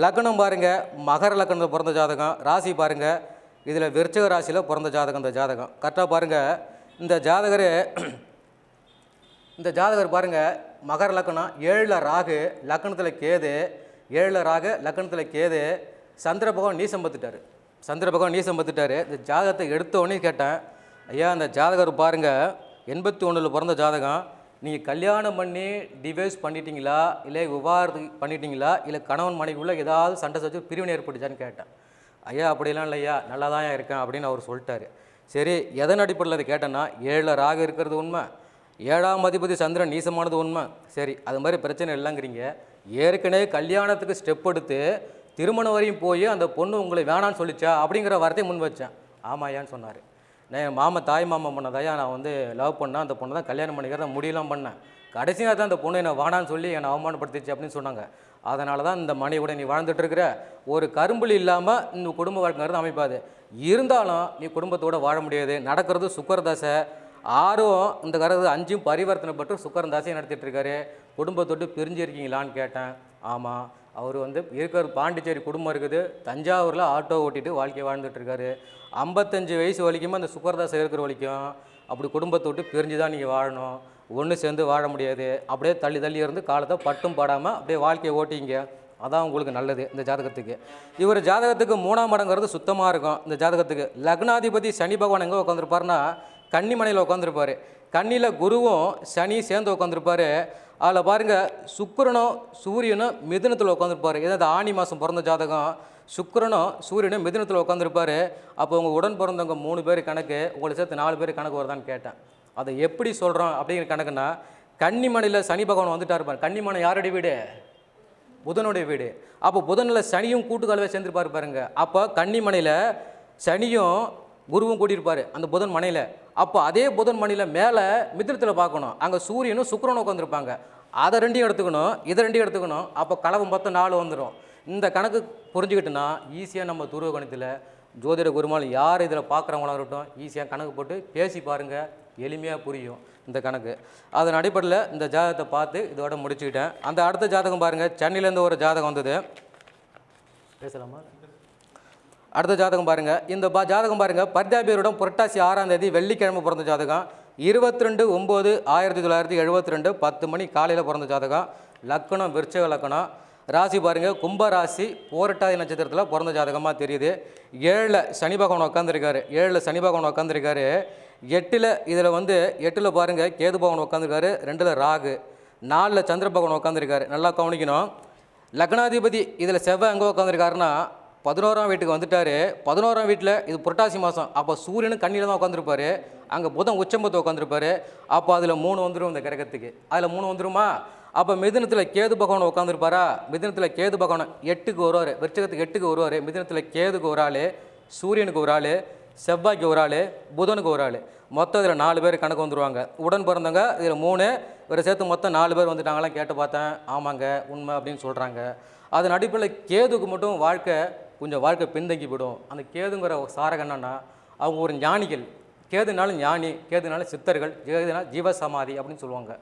லக்னம் பாருங்கள், மகர லக்னத்தில் பிறந்த ஜாதகம். ராசி பாருங்கள், இதில் விருச்சிக ராசியில் பிறந்த ஜாதகம் இந்த ஜாதகம். கரெக்டாக பாருங்கள். இந்த ஜாதகர் பாருங்கள், மகர லக்னம் 7ல் ராகு லக்னத்தில் கேது, 7ல் ராகு லக்னத்தில் கேது. சந்திர பகவான் நீசம் பார்த்துட்டாரு. இந்த ஜாதகத்தை எடுத்தோடனே கேட்டேன், ஐயா அந்த ஜாதகர் பாருங்கள் 81 பிறந்த ஜாதகம், நீங்கள் கல்யாணம் பண்ணி டிவைஸ் பண்ணிட்டீங்களா, இல்லை விவாகரத்து பண்ணிட்டீங்களா, இல்லை கணவன் மனைவிக்குள்ளே ஏதாவது சண்டை சச்சு பிரிவினை ஏற்பட்டுச்சான்னு கேட்டேன். ஐயா அப்படிலாம் இல்லையா, நல்லா தான் இருக்கேன் அப்படின்னு அவர் சொல்லிட்டாரு. சரி, எதன் அடிப்படையில் அதை கேட்டேன்னா, 7ல் ராகு இருக்கிறது உண்மை, 7ஆம் அதிபதி சந்திரன் நீசமானது உண்மை. சரி, அது மாதிரி பிரச்சனை இல்லைங்கிறீங்க. ஏற்கனவே கல்யாணத்துக்கு ஸ்டெப் எடுத்து திருமணம் வரையும் போய் அந்த பொண்ணு உங்களை வேணான்னு சொல்லிச்சா அப்படிங்கிற வார்த்தையை முன் வச்சேன். ஆமாயான்னு சொன்னார். நான் தாய் மாமா பண்ணதாயா நான் வந்து லவ் பண்ணேன், அந்த பொண்ணை தான் கல்யாணம் பண்ணிக்கிறத முடியலாம் பண்ணேன். கடைசியாக தான் அந்த பொண்ணு என்னை வானான்னு சொல்லி என்னை அவமானப்படுத்திச்சு அப்படின்னு சொன்னாங்க. அதனால தான் இந்த மனைவியோட நீ வாழ்ந்துட்டு இருக்கிற. ஒரு கரும்புலி இல்லாமல் இந்த குடும்ப வாழ்க்கைங்கிறது அமைப்பாது. இருந்தாலும் நீ குடும்பத்தோடு வாழ முடியாது. நடக்கிறது சுக்கரதாசை 6ம் இந்த கரது 5ம் பரிவர்த்தனை பட்டு சுக்கரதாசையை நடத்திட்டுருக்காரு. குடும்பத்தொட்டு பிரிஞ்சிருக்கீங்களான்னு கேட்டேன். ஆமாம், அவர் வந்து இருக்கிற பாண்டிச்சேரி குடும்பம் இருக்குது, தஞ்சாவூரில் ஆட்டோ ஓட்டிட்டு வாழ்க்கையை வாழ்ந்துட்டுருக்காரு. 55 வயசு வரைக்குமே அந்த சுக்கரதாசை இருக்கிற வரைக்கும் அப்படி குடும்பத்தை விட்டு பிரிஞ்சு தான் நீங்கள் வாழணும், ஒன்று சேர்ந்து வாழ முடியாது. அப்படியே தள்ளி இருந்து காலத்தை பட்டும் பாடாமல் அப்படியே வாழ்க்கையை ஓட்டிங்க, அதான் உங்களுக்கு நல்லது. இந்த ஜாதகத்துக்கு இவர் ஜாதகத்துக்கு 3ஆம் இடங்கிறது சுத்தமாக இருக்கும். இந்த ஜாதகத்துக்கு லக்னாதிபதி சனி பகவான் எங்கே உட்காந்துருப்பாருன்னா கன்னிமனையில் உட்காந்துருப்பார். கன்னியில் குருவும் சனி சேர்ந்து உட்காந்துருப்பார். அதில் பாருங்கள், சுக்கிரனும் சூரியனும் மிதுனத்தில் உட்காந்துருப்பார். ஏதாவது ஆனி மாதம் பிறந்த ஜாதகம், சுக்கிரனும் சூரியனும் மிதுனத்தில் உட்காந்துருப்பார். அப்போ உங்கள் உடன் பிறந்தவங்க 3 பேர் கணக்கு, உங்களை சேர்த்து 4 பேர் கணக்கு வருதான்னு கேட்டேன். அதை எப்படி சொல்கிறோம் அப்படிங்கிற கணக்குன்னா, கன்னிமனையில் சனி பகவான் வந்துட்டார் பாரு. கன்னிமனை யாருடைய வீடு? புதனுடைய வீடு. அப்போ புதனில் சனியும் கூட்டுக்கலவை சேர்ந்துருப்பார் பாருங்க. அப்போ கன்னிமனையில் சனியும் குருவும் கூட்டியிருப்பார் அந்த புதன் மனையில். அப்போ அதே புதன் மனையில் மேலே மித்திரத்தில் பார்க்கணும், அங்கே சூரியனும் சுக்கிரனும் உட்காந்துருப்பாங்க. அதை 2 எடுத்துக்கணும், இதை 2 எடுத்துக்கணும். அப்போ கலவை மொத்தம் 4 வந்துடும். இந்த கணக்கு புரிஞ்சுக்கிட்டுனா ஈஸியாக நம்ம துருவ கணத்தில் ஜோதிட குருமால் யார் இதில் பார்க்குறவங்களாக இருக்கட்டும் ஈஸியாக கணக்கு போட்டு பேசி பாருங்கள், எளிமையாக புரியும் இந்த கணக்கு. அதன் அடிப்படையில் இந்த ஜாதகத்தை பார்த்து இதோட முடிச்சுக்கிட்டேன். அந்த அடுத்த ஜாதகம் பாருங்கள், சென்னையிலேருந்து ஒரு ஜாதகம் வந்தது, பேசலாமா? அடுத்த ஜாதகம் பாருங்கள். இந்த ஜாதகம் பாருங்கள், பர்தாபியருடன் புரட்டாசி 6ஆம் தேதி வெள்ளிக்கிழமை பிறந்த ஜாதகம். 22/9/1972 10 மணி காலையில் பிறந்த ஜாதகம். லக்கணம் விருச்சிக லக்கணம். ராசி பாருங்கள், கும்ப ராசி, போரட்டாதி நட்சத்திரத்தில் பிறந்த ஜாதகமாக தெரியுது. 7ல் சனி பகவான் உட்காந்துருக்காரு. 7ல் சனி பகவான் உட்காந்துருக்காரு. 8ல் இதில் வந்து 8ல் பாருங்கள் கேது பகவான் உட்காந்துருக்காரு. 2ல் ராகு, 4ல் சந்திர பகவான் உட்காந்துருக்காரு. நல்லா கவனிக்கணும். லக்னாதிபதி இதில் செவ்வாய் எங்கே உட்காந்துருக்காருன்னா 11ஆம் வீட்டுக்கு வந்துட்டார். 11ஆம் வீட்டில் இது புரட்டாசி மாதம். அப்போ சூரியனும் கண்ணியில் தான் உட்காந்துருப்பார். அங்கே புதன் உச்சம்பத்து உட்காந்துருப்பார். அப்போ அதில் 3 வந்துடும் இந்த கிரகத்துக்கு. அதில் 3 வந்துருமா? அப்போ மிதுனத்தில் கேது பகவான் உட்காந்துருப்பாரா? மிதுனத்தில் கேது பகவான் 8க்கு வருவார். விருச்சிகத்துக்கு 8க்கு வருவார். மிதுனத்தில் கேதுக்கு ஒரு ஆள், சூரியனுக்கு ஒரு ஆள், செவ்வாய்க்கு ஒரு ஆள், புதனுக்கு ஒரு ஆள். மொத்தம் இதில் 4 பேர் கணக்கு வந்துடுவாங்க. உடன் பிறந்தவங்க இதில் 3, இவரை சேர்த்து மொத்தம் 4 பேர் வந்துட்டாங்களாம். கேட்டு பார்த்தேன், ஆமாங்க உண்மை அப்படின்னு சொல்கிறாங்க. அதன் அடிப்படையில் கேதுக்கு மட்டும் வாழ்க்கை பின்தங்கி விடும். அந்த கேதுங்கிற சாரகம் என்னன்னா, அவங்க ஒரு ஞானிகள். கேதுனாலும் ஞானி, கேதுனாலும் சித்தர்கள், கேதுனாலும் ஜீவசமாதி அப்படின்னு சொல்லுவாங்க.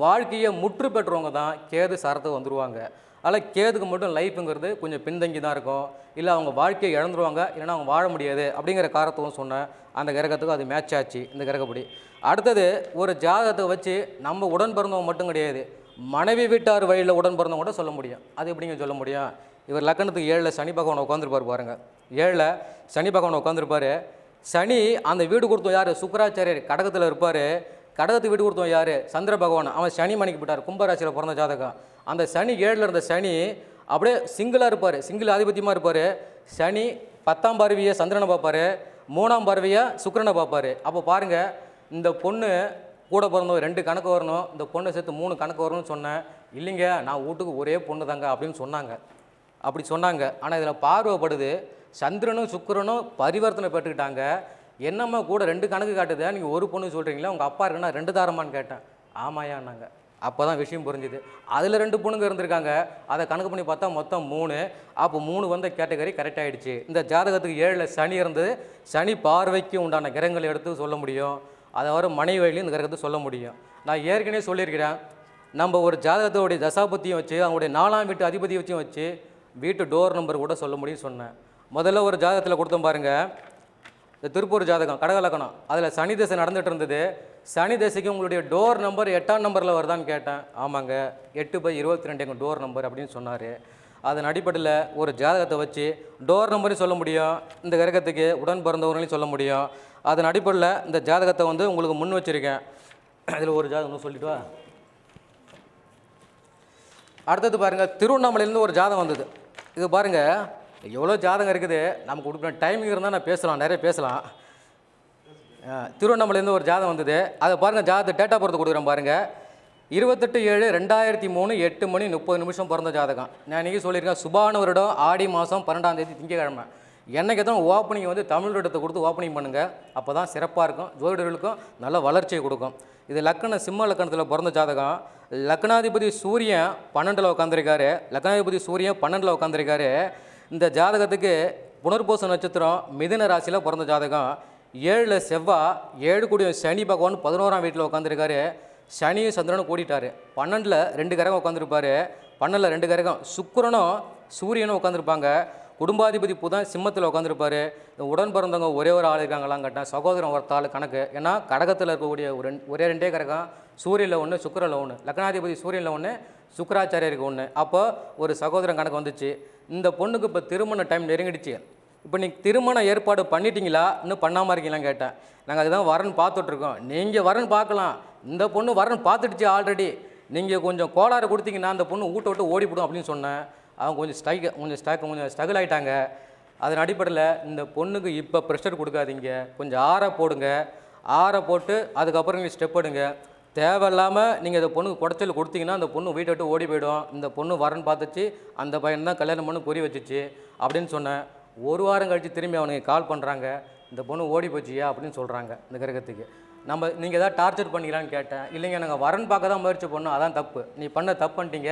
வாழ்க்கையை முற்று பெற்றவங்க தான் கேது சாரத்துக்கு வந்துடுவாங்க. அதில் கேதுக்கு மட்டும் லைஃப்புங்கிறது கொஞ்சம் பின்தங்கி தான் இருக்கும். இல்லை அவங்க வாழ்க்கையை இழந்துருவாங்க, இல்லைன்னா அவங்க வாழ முடியாது அப்படிங்கிற காரணத்தும் சொன்னேன். அந்த கிரகத்துக்கும் அது மேட்ச் ஆச்சு இந்த கிரகப்படி. அடுத்தது ஒரு ஜாதகத்தை வச்சு நம்ம உடன் பிறந்தவங்க மட்டும் கிடையாது, மனைவி வீட்டார் வழியில் உடன் பிறந்தவங்க கூட சொல்ல முடியும். அது எப்படிங்க சொல்ல முடியும்? இவர் லக்கணத்துக்கு 7ல் சனி பகவான் உட்காந்துருப்பார் பாருங்கள். 7ல் சனி பகவான் உட்காந்துருப்பார். சனி அந்த வீடு கொடுத்தோம் யார்? சுக்கராச்சாரியர் கடகத்தில் இருப்பார். கடகத்துக்கு வீடு கொடுத்தோம் யார்? சந்திர பகவான். அவன் சனி மணிக்கு போட்டார். கும்பராசியில் பிறந்த ஜாதகம். அந்த சனி 7ல் இருந்த சனி அப்படியே சிங்கிளாக இருப்பார், சிங்கிள் ஆதிபத்தியமாக இருப்பார். சனி 10ஆம் பார்வையை சந்திரனை பார்ப்பார், 3ஆம் பார்வையை சுக்கிரனை பார்ப்பார். அப்போ பாருங்கள், இந்த பொண்ணு கூட பிறந்தவங்க 2 கணக்கு வரணும், இந்த பொண்ணை சேர்த்து 3 கணக்கு வரணும்னு சொன்னேன். இல்லைங்க நான் வீட்டுக்கு ஒரே பொண்ணு தாங்க அப்படின்னு சொன்னாங்க. அப்படி சொன்னாங்க. ஆனால் இதில் பார்வைப்படுது, சந்திரனும் சுக்கிரனும் பரிவர்த்தனை பெற்றுக்கிட்டாங்க. என்னம்மா கூட 2 கணக்கு காட்டுதா, நீங்கள் ஒரு பொண்ணு சொல்கிறீங்களா, உங்கள் அப்பா இருக்குன்னா 2 தாரமான்னு கேட்டேன். ஆமாயான்னாங்க. அப்போ தான் விஷயம் புரிஞ்சுது. அதில் 2 பொண்ணுங்க இருந்திருக்காங்க. அதை கணக்கு பண்ணி பார்த்தா மொத்தம் 3. அப்போ 3 வந்த கேட்டகரி கரெக்ட் ஆகிடுச்சு. இந்த ஜாதகத்துக்கு 7ல் சனி இருந்தது. சனி பார்வைக்கு உண்டான கிரகங்களை எடுத்து சொல்ல முடியும். அதை வர மனைவி வழியும் இந்த கிரகத்தை சொல்ல முடியும். நான் ஏற்கனவே சொல்லியிருக்கிறேன், நம்ம ஒரு ஜாதகத்தோடைய தசாபத்தியும் வச்சு அவங்களுடைய 4ஆம் வீட்டு அதிபதியை வச்சும் வச்சு வீட்டு டோர் நம்பர் கூட சொல்ல முடியும்னு சொன்னேன். முதல்ல ஒரு ஜாதகத்தில் கொடுத்தோம் பாருங்கள், இந்த திருப்பூர் ஜாதகம் கடகலக்கணம். அதில் சனி தசை நடந்துகிட்டு இருந்தது. சனி தசைக்கு உங்களுடைய டோர் நம்பர் 8ஆம் நம்பரில் வருதான்னு கேட்டேன். ஆமாங்க 8/22 எங்கள் டோர் நம்பர் அப்படின்னு சொன்னார். அதன் அடிப்படையில் ஒரு ஜாதகத்தை வச்சு டோர் நம்பரையும் சொல்ல முடியும், இந்த கிரகத்துக்கு உடன் பிறந்தவர்களையும் சொல்ல முடியும். அதன் அடிப்படையில் இந்த ஜாதகத்தை வந்து உங்களுக்கு முன் வச்சுருக்கேன். இதில் ஒரு ஜாதகம் சொல்லிட்டு வா. அடுத்தது பாருங்கள், திருவண்ணாமலையிலேருந்து ஒரு ஜாதகம் வந்தது. இது பாருங்கள், எவ்வளோ ஜாதகம் இருக்குது, நமக்கு கொடுக்குற டைமிங் இருந்தால் நான் பேசலாம், நிறைய பேசலாம். திருவண்ணாமலையிலேருந்து ஒரு ஜாதகம் வந்தது. அதை பாருங்கள், ஜாதகத்தை டேட்டா பொறுத்து கொடுக்குறேன் பாருங்கள். 28/7/2003 8:30 பிறந்த ஜாதகம். நான் இன்றைக்கி சொல்லியிருக்கேன், சுபான வருடம் ஆடி மாதம் 12ஆம் தேதி திங்கக்கிழமை. என்னைக்கு தான் ஓப்பனிங் வந்து தமிழ் வருடத்தை கொடுத்து ஓப்பனிங் பண்ணுங்கள், அப்போ தான் சிறப்பாக இருக்கும், ஜோதிடர்களுக்கும் நல்ல வளர்ச்சியை கொடுக்கும். இது லக்கணம் சிம்ம லக்கணத்தில் பிறந்த ஜாதகம். லக்னாதிபதி சூரியன் 12ல் உட்காந்துருக்காரு. லக்னாதிபதி சூரியன் 12ல் உட்காந்துருக்காரு. இந்த ஜாதகத்துக்கு புனர்பூச நட்சத்திரம் மிதுன ராசியில் பிறந்த ஜாதகம். 7ல் செவ்வாய், 7 கூடிய சனி பகவான் 11ஆம் வீட்டில் உட்காந்துருக்காரு. சனியும் சந்திரனும் கூடிட்டார். 12ல் 2 கிரகம் உட்காந்துருப்பார். 12ல் 2 கிரகம் சுக்கிரனும் சூரியனும் உட்காந்துருப்பாங்க. குடும்பாதிபதி புதன் சிம்மத்தில் உட்காந்துருப்பார். உடன் பிறந்தவங்க ஒரே ஒரு ஆள் இருக்காங்களான்னு கேட்டேன். சகோதரன் ஒருத்தாள் கணக்கு. ஏன்னா கடகத்தில் இருக்கக்கூடிய ஒரே 2 கிரகம், சூரியனில் 1 சுக்கிரனில் 1, லக்னாதிபதி சூரியனில் 1 சுக்கராச்சாரியருக்கு 1. அப்போ ஒரு சகோதரன் கணக்கு வந்துச்சு. இந்த பொண்ணுக்கு இப்போ திருமண டைம் நெருங்கிடுச்சு. இப்போ நீங்கள் திருமண ஏற்பாடு பண்ணிட்டீங்களா, இன்னும் பண்ணாமல் இருக்கீங்களான்னு கேட்டேன். நாங்கள் அதுதான் வரன் பார்த்துட்ருக்கோம். நீங்கள் வரன் பார்க்கலாம், இந்த பொண்ணு வரன் பார்த்துடுச்சு ஆல்ரெடி. நீங்கள் கொஞ்சம் கோளாறு கொடுத்தீங்கன்னா அந்த பொண்ணு வீட்டை விட்டு ஓடிவிடும் அப்படின்னு சொன்னேன். அவங்க கொஞ்சம் ஸ்ட்ரகிள் ஆகிட்டாங்க. அதன் அடிப்படையில் இந்த பொண்ணுக்கு இப்போ ப்ரெஷர் கொடுக்காதீங்க, கொஞ்சம் ஆற போடுங்க. ஆற போட்டு அதுக்கப்புறம் நீங்கள் ஸ்டெப் எடுங்க. தேவையில்லாமல் நீங்கள் இந்த பொண்ணுக்கு குடைச்சல் கொடுத்தீங்கன்னா அந்த பொண்ணு வீட்டை விட்டு ஓடி போயிடும். இந்த பொண்ணு வரன் பார்த்துச்சு, அந்த பையன் தான் கல்யாணம் பண்ணி புரிய வச்சிச்சு அப்படின்னு சொன்னேன். 1 வாரம் கழித்து திரும்பி அவனுக்கு கால் பண்ணுறாங்க, இந்த பொண்ணு ஓடி போச்சியா அப்படின்னு சொல்கிறாங்க. இந்த கிரகத்துக்கு நீங்கள் எதாவது டார்ச்சர் பண்ணிக்கலான்னு கேட்டேன். இல்லைங்க நாங்கள் வரன் பார்க்க தான் முயற்சி பண்ணோம், அதான் தப்பு, நீ பண்ண தப்பு பண்ணிட்டீங்க.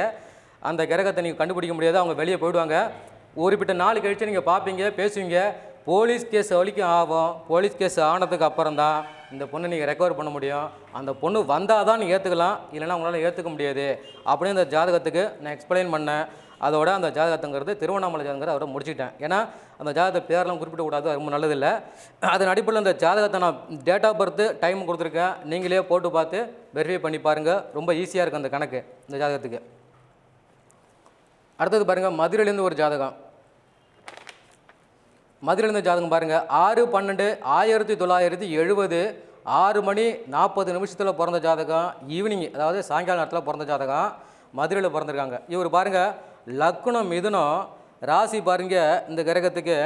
அந்த கிரகத்தை நீங்கள் கண்டுபிடிக்க முடியாது, அவங்க வெளியே போயிடுவாங்க. குறிப்பிட்ட நாள் கழித்து நீங்கள் பார்ப்பீங்க, பேசுவீங்க. போலீஸ் கேஸ் வரைக்கும் ஆகும். போலீஸ் கேஸ் ஆனதுக்கு அப்புறம் தான் இந்த பொண்ணை நீங்கள் ரெக்கவர் பண்ண முடியும். அந்த பொண்ணு வந்தால் தான் நீங்கள் ஏற்றுக்கலாம், இல்லைனா உங்களால் ஏற்றுக்க முடியாது அப்படின்னு இந்த ஜாதகத்துக்கு நான் எக்ஸ்பிளைன் பண்ணேன். அதோட அந்த ஜாதகத்துங்கிறது திருவண்ணாமலை ஜாதகங்கிறத அவரை முடிச்சுக்கிட்டேன். ஏன்னா அந்த ஜாதகத்தை பேரெலாம் குறிப்பிடக்கூடாது, ரொம்ப நல்லதில்லை. அதன் அடிப்படையில் அந்த ஜாதகத்தை நான் டேட் ஆஃப் பர்த்து டைம் கொடுத்துருக்கேன். நீங்களே போட்டு பார்த்து வெரிஃபை பண்ணி பாருங்கள். ரொம்ப ஈஸியாக இருக்குது அந்த கணக்கு இந்த ஜாதகத்துக்கு. அடுத்தது பாருங்கள் மதுரையிலேருந்து ஒரு ஜாதகம். மதுரையிலேருந்து ஜாதகம் பாருங்கள். 6/12/1970 6:40 பிறந்த ஜாதகம். ஈவினிங், அதாவது சாயங்கால நேரத்தில் பிறந்த ஜாதகம். மதுரையில் பிறந்திருக்காங்க. இவர் பாருங்கள் லக்னம் மிதுனம், ராசி பாருங்கள் இந்த கிரகத்துக்கு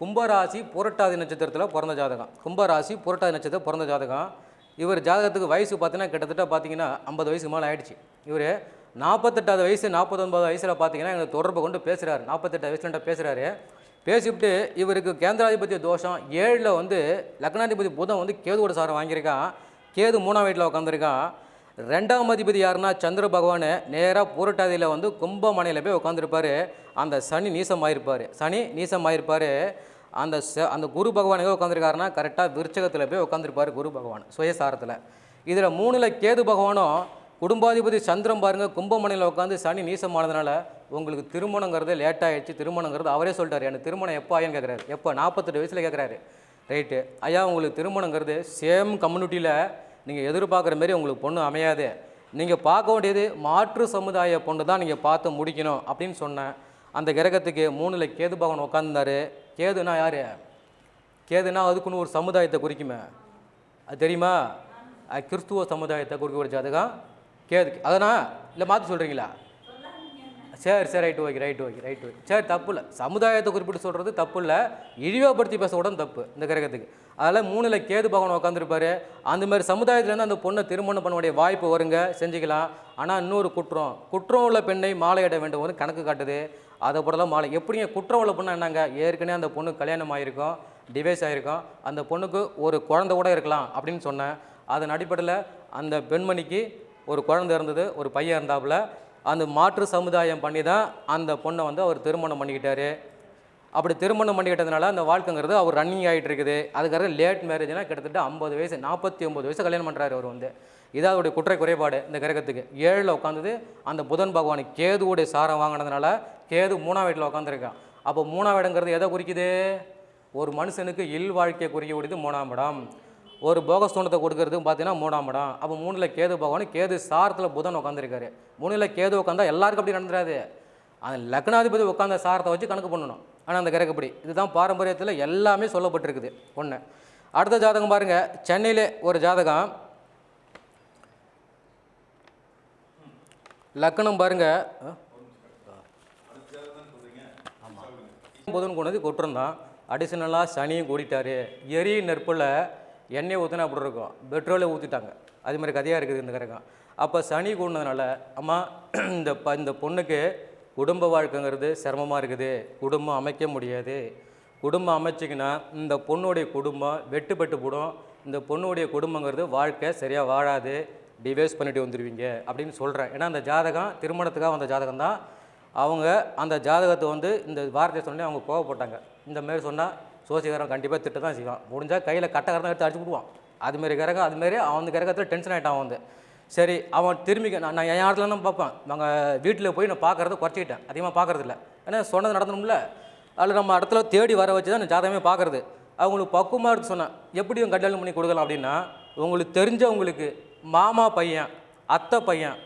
கும்பராசி புரட்டாதி நட்சத்திரத்தில் பிறந்த ஜாதகம். கும்பராசி புரட்டாதி நட்சத்திரம் பிறந்த ஜாதகம். இவர் ஜாதகத்துக்கு வயசு பார்த்தீங்கன்னா கிட்டத்தட்ட பார்த்தீங்கன்னா 50 வயசுக்கு மேலே ஆயிடுச்சு. இவர் 48வது வயசு 49 வயசில் பார்த்தீங்கன்னா எங்களுக்கு தொடர்பு கொண்டு பேசுகிறாரு. 48 வயசுல பேசுகிறாரு. பேசிவிட்டு இவருக்கு கேந்திராதிபதி தோஷம் 7ல் வந்து லக்னாதிபதி புதன் வந்து கேதுவோட சாரம் வாங்கியிருக்கான். கேது 3ஆம் வீட்டில் உட்காந்துருக்கான். 2ஆம் அதிபதி யாருன்னா சந்திர பகவான் நேராக பூரட்டாதியில் வந்து கும்பமனையில் போய் உட்காந்துருப்பார். அந்த சனி நீசமாயிருப்பார். அந்த குரு பகவான் எங்கே உட்காந்துருக்காருன்னா கரெக்டாக விருச்சகத்தில் போய் உட்காந்துருப்பார் குரு பகவான் சுயசாரத்தில். இதில் 3ல் கேது பகவானும் குடும்பாதிபதி சந்திரன் பாருங்கள் கும்பமனையில் உட்காந்து சனி நீசமானதுனால உங்களுக்கு திருமணங்கிறது லேட்டாகிடுச்சு. திருமணங்கிறது அவரே சொல்லிட்டார். எனக்கு திருமணம் எப்போ ஆயின்னு கேட்குறாரு. எப்போ 48 வயசில் கேட்குறாரு. ரைட்டு ஐயா, உங்களுக்கு திருமணங்கிறது சேம் கம்யூனிட்டியில் நீங்கள் எதிர்பார்க்குற மாரி உங்களுக்கு பொண்ணு அமையாது. நீங்கள் பார்க்க வேண்டியது மாற்று சமுதாய பொண்ணு தான் நீங்கள் பார்த்து முடிக்கணும் அப்படின்னு சொன்னேன். அந்த கிரகத்துக்கு 3ல் கேது பகவான் உட்காந்துருந்தார். கேதுனா யார்? கேதுனா அதுக்குன்னு ஒரு சமுதாயத்தை குறிக்குமே, அது தெரியுமா? அது கிறிஸ்துவ சமுதாயத்தை குறிக்க ஒரு ஜாதகம் கேது. அதனால் இல்லை மாற்றி சொல்கிறீங்களா? சரி ரைட்டு ஓகே. சரி, தப்பு இல்லை. சமுதாயத்தை குறிப்பிட்டு சொல்கிறது தப்பு இல்லை, இழிவுபடுத்தி பேசக்கூட தப்பு இந்த கிரகத்துக்கு. அதில் 3ல் கேது பகவான் உட்காந்துருப்பார். அந்த மாதிரி சமுதாயத்துலேருந்து அந்த பொண்ணை திருமணம் பண்ண வேண்டிய வாய்ப்பு வருங்க, செஞ்சுக்கலாம். ஆனால் இன்னொரு குற்றம் உள்ள பெண்ணை மாலையிட வேண்டும் வந்து கணக்கு காட்டுது. அதை போடலாம் மாலை எப்படிங்க குற்றம் உள்ள பொண்ணு என்னங்க? ஏற்கனவே அந்த பொண்ணு கல்யாணம் ஆகிருக்கும், டிவைஸ் ஆகிருக்கும், அந்த பொண்ணுக்கு ஒரு குழந்தை கூட இருக்கலாம் அப்படின்னு சொன்னேன். அதன் அடிப்படையில் அந்த பெண்மணிக்கு ஒரு குழந்தை இருந்தது, ஒரு பையன் இருந்தாப்புல. அந்த மாற்று சமுதாயம் பண்ணி தான் அந்த பொண்ணை வந்து அவர் திருமணம் பண்ணிக்கிட்டார். அப்படி திருமணம் பண்ணிக்கிட்டதுனால அந்த வாழ்க்கைங்கிறது அவர் ரன்னிங் ஆகிட்டு இருக்குது. அதுக்காக லேட் மேரேஜ்னால் கிட்டத்தட்ட 50 வயசு 49 வயசு கல்யாணம் பண்ணுறாரு அவர் வந்து. இதான் அவருடைய குறைபாடு இந்த கிரகத்துக்கு. 7ல் உட்காந்தது அந்த புதன் பகவான் கேதுவோடைய சாரம் வாங்கினதுனால கேது 3ஆம் வீட்டில் உட்காந்துருக்கான். அப்போ 3ஆம் இடங்கிறது எதை குறிக்குது? ஒரு மனுஷனுக்கு இல் வாழ்க்கையை குறிக்கக்கூடியது 3ஆம் இடம். ஒரு போகஸ்தோனத்தை கொடுக்கறது பார்த்தீங்கன்னா 3ஆம் இடம். அப்போ 3ல் கேது பகவான் கேது சாரத்தில் புதன் உட்காந்துருக்காரு. 3ல் கேது உட்காந்தா எல்லாருக்கும் அப்படி நடந்துடாது. அந்த லக்னாதிபதி உட்காந்த சாரத்தை வச்சு கணக்கு பண்ணணும். ஆனால் அந்த கிரகப்படி இதுதான் பாரம்பரியத்தில் எல்லாமே சொல்லப்பட்டிருக்குது. ஒன்று. அடுத்த ஜாதகம் பாருங்கள். சென்னையில் ஒரு ஜாதகம். லக்னம் பாருங்கள். புதன் கொண்டது கொட்டிருந்தான். அடிஷனலாக சனியும் கூட்டிட்டார். எரி நெருப்பில் எண்ணெய் ஊற்றினா அப்படி இருக்கும், பெட்ரோலை ஊற்றிட்டாங்க. அது மாதிரி கதையாக இருக்குது இந்த கிரகம். அப்போ சனி கூடினதுனால அம்மா இந்த பொண்ணுக்கு குடும்ப வாழ்க்கைங்கிறது சிரமமாக இருக்குது, குடும்பம் அமைக்க முடியாது. குடும்பம் அமைச்சிங்கன்னா இந்த பொண்ணுடைய குடும்பம் வெட்டுப்பட்டு போடும். இந்த பொண்ணுடைய குடும்பங்கிறது வாழ்க்கை சரியாக வாழாது, டிவைஸ் பண்ணிட்டு வந்துடுவீங்க அப்படின்னு சொல்கிறேன். ஏன்னா அந்த ஜாதகம் திருமணத்துக்காக வந்த ஜாதகம் தான். அவங்க அந்த ஜாதகத்தை வந்து இந்த வார்த்தையை சொன்னே அவங்க கோவப்பட்டாங்க. இந்த மாதிரி சொன்னால் சோசியக்காரன் கண்டிப்பாக திட்ட தான் செய்வான். முடிஞ்சால் கையில் கட்டக்காரன் எடுத்து அடிச்சு விடுவான். அதுமாரி கிரகம். அதுமாரி அவன் கிரகத்தில் டென்ஷன் ஆகிட்டான் அவன் வந்து. சரி, அவன் திரும்பி நான் என் இடத்துல தான் பார்ப்பேன். நாங்கள் வீட்டில் போய் நான் பார்க்குறத குறைச்சிக்கிட்டேன், அதிகமாக பார்க்குறதில்ல. ஏன்னா சொன்னது நடந்தணும்ல, அதில் நம்ம இடத்துல தேடி வர வச்சு தான் நான் ஜாதகமே பார்க்குறது. அவங்களுக்கு பக்குவமாக எடுத்து சொன்னேன், எப்படி அவங்க கல்யாணம் பண்ணி கொடுக்கலாம் அப்படின்னா, உங்களுக்கு தெரிஞ்சவங்களுக்கு மாமா பையன் அத்தை பையன்